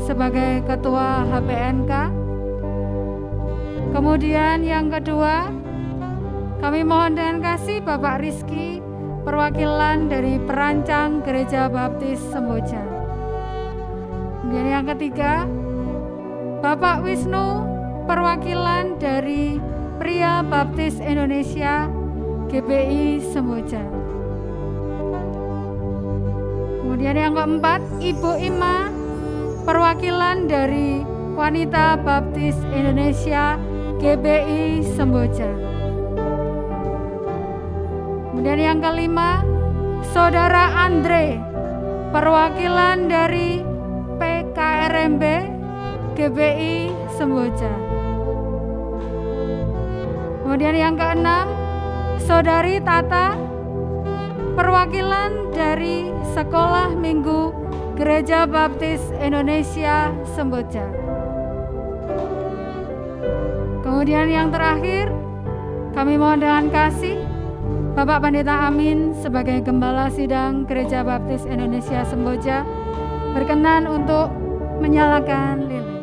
sebagai Ketua HPNK. Kemudian yang kedua kami mohon dengan kasih Bapak Rizky, perwakilan dari perancang Gereja Baptis Semboja. Kemudian yang ketiga Bapak Wisnu, perwakilan dari Pria Baptis Indonesia GBI Semboja. Kemudian yang keempat, Ibu Ima, perwakilan dari Wanita Baptis Indonesia GBI Semboja. Kemudian yang kelima, Saudara Andre, perwakilan dari PKRMB GBI Semboja. Kemudian yang keenam, Saudari Tata, perwakilan dari Sekolah Minggu Gereja Baptis Indonesia Semboja. Kemudian yang terakhir, kami mohon dengan kasih Bapak Pendeta Amin sebagai Gembala Sidang Gereja Baptis Indonesia Semboja berkenan untuk menyalakan lilin.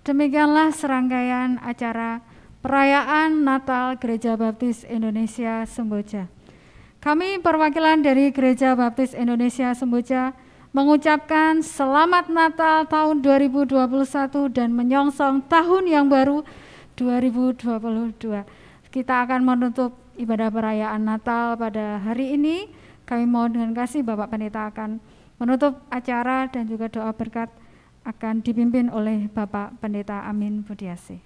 Demikianlah serangkaian acara perayaan Natal Gereja Baptis Indonesia Semboja. Kami perwakilan dari Gereja Baptis Indonesia Semboja mengucapkan selamat Natal tahun 2021 dan menyongsong tahun yang baru 2022. Kita akan menutup ibadah perayaan Natal pada hari ini. Kami mohon dengan kasih Bapak Pendeta akan menutup acara dan juga doa berkat akan dipimpin oleh Bapak Pendeta Amin Budiase.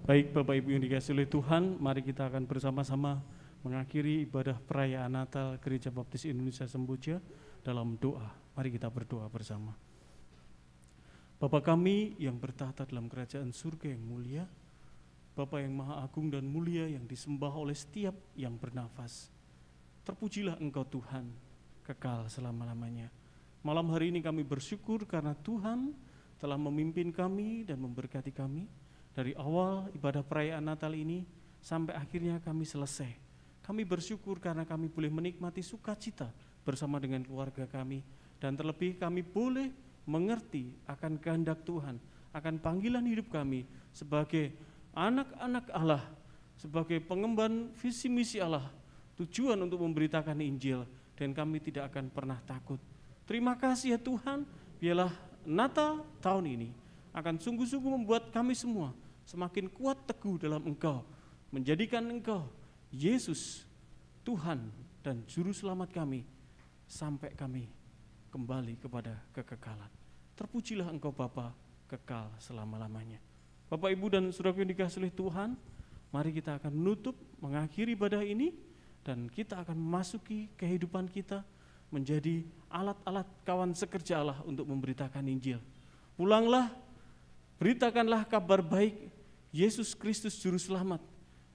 Baik Bapak Ibu yang dikasihi oleh Tuhan, mari kita akan bersama-sama mengakhiri ibadah perayaan Natal Gereja Baptis Indonesia Semboja dalam doa. Mari kita berdoa bersama. Bapa kami yang bertahta dalam kerajaan surga yang mulia, Bapa yang maha agung dan mulia yang disembah oleh setiap yang bernafas. Terpujilah Engkau Tuhan, kekal selama-lamanya. Malam hari ini kami bersyukur karena Tuhan telah memimpin kami dan memberkati kami dari awal ibadah perayaan Natal ini sampai akhirnya kami selesai. Kami bersyukur karena kami boleh menikmati sukacita bersama dengan keluarga kami, dan terlebih kami boleh mengerti akan kehendak Tuhan, akan panggilan hidup kami sebagai anak-anak Allah, sebagai pengemban visi misi Allah, tujuan untuk memberitakan Injil, dan kami tidak akan pernah takut. Terima kasih ya Tuhan, biarlah Natal tahun ini akan sungguh-sungguh membuat kami semua semakin kuat teguh dalam Engkau, menjadikan Engkau Yesus Tuhan dan Juru Selamat kami sampai kami kembali kepada kekekalan. Terpujilah Engkau Bapa, kekal selama-lamanya. Bapak, Ibu, dan saudaraku yang dikasihi oleh Tuhan, mari kita akan menutup, mengakhiri ibadah ini, dan kita akan memasuki kehidupan kita menjadi alat-alat kawan sekerja Allah untuk memberitakan Injil. Pulanglah, beritakanlah kabar baik Yesus Kristus Juru Selamat,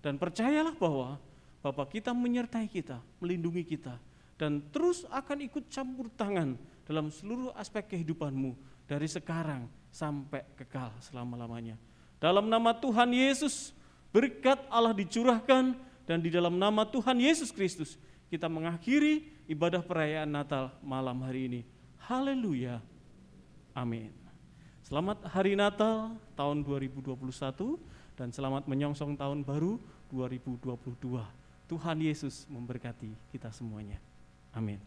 dan percayalah bahwa Bapa kita menyertai kita, melindungi kita, dan terus akan ikut campur tangan dalam seluruh aspek kehidupanmu dari sekarang sampai kekal selama-lamanya. Dalam nama Tuhan Yesus, berkat Allah dicurahkan, dan di dalam nama Tuhan Yesus Kristus kita mengakhiri ibadah perayaan Natal malam hari ini. Haleluya. Amin. Selamat Hari Natal tahun 2021 dan selamat menyongsong tahun baru 2022. Tuhan Yesus memberkati kita semuanya. Amin.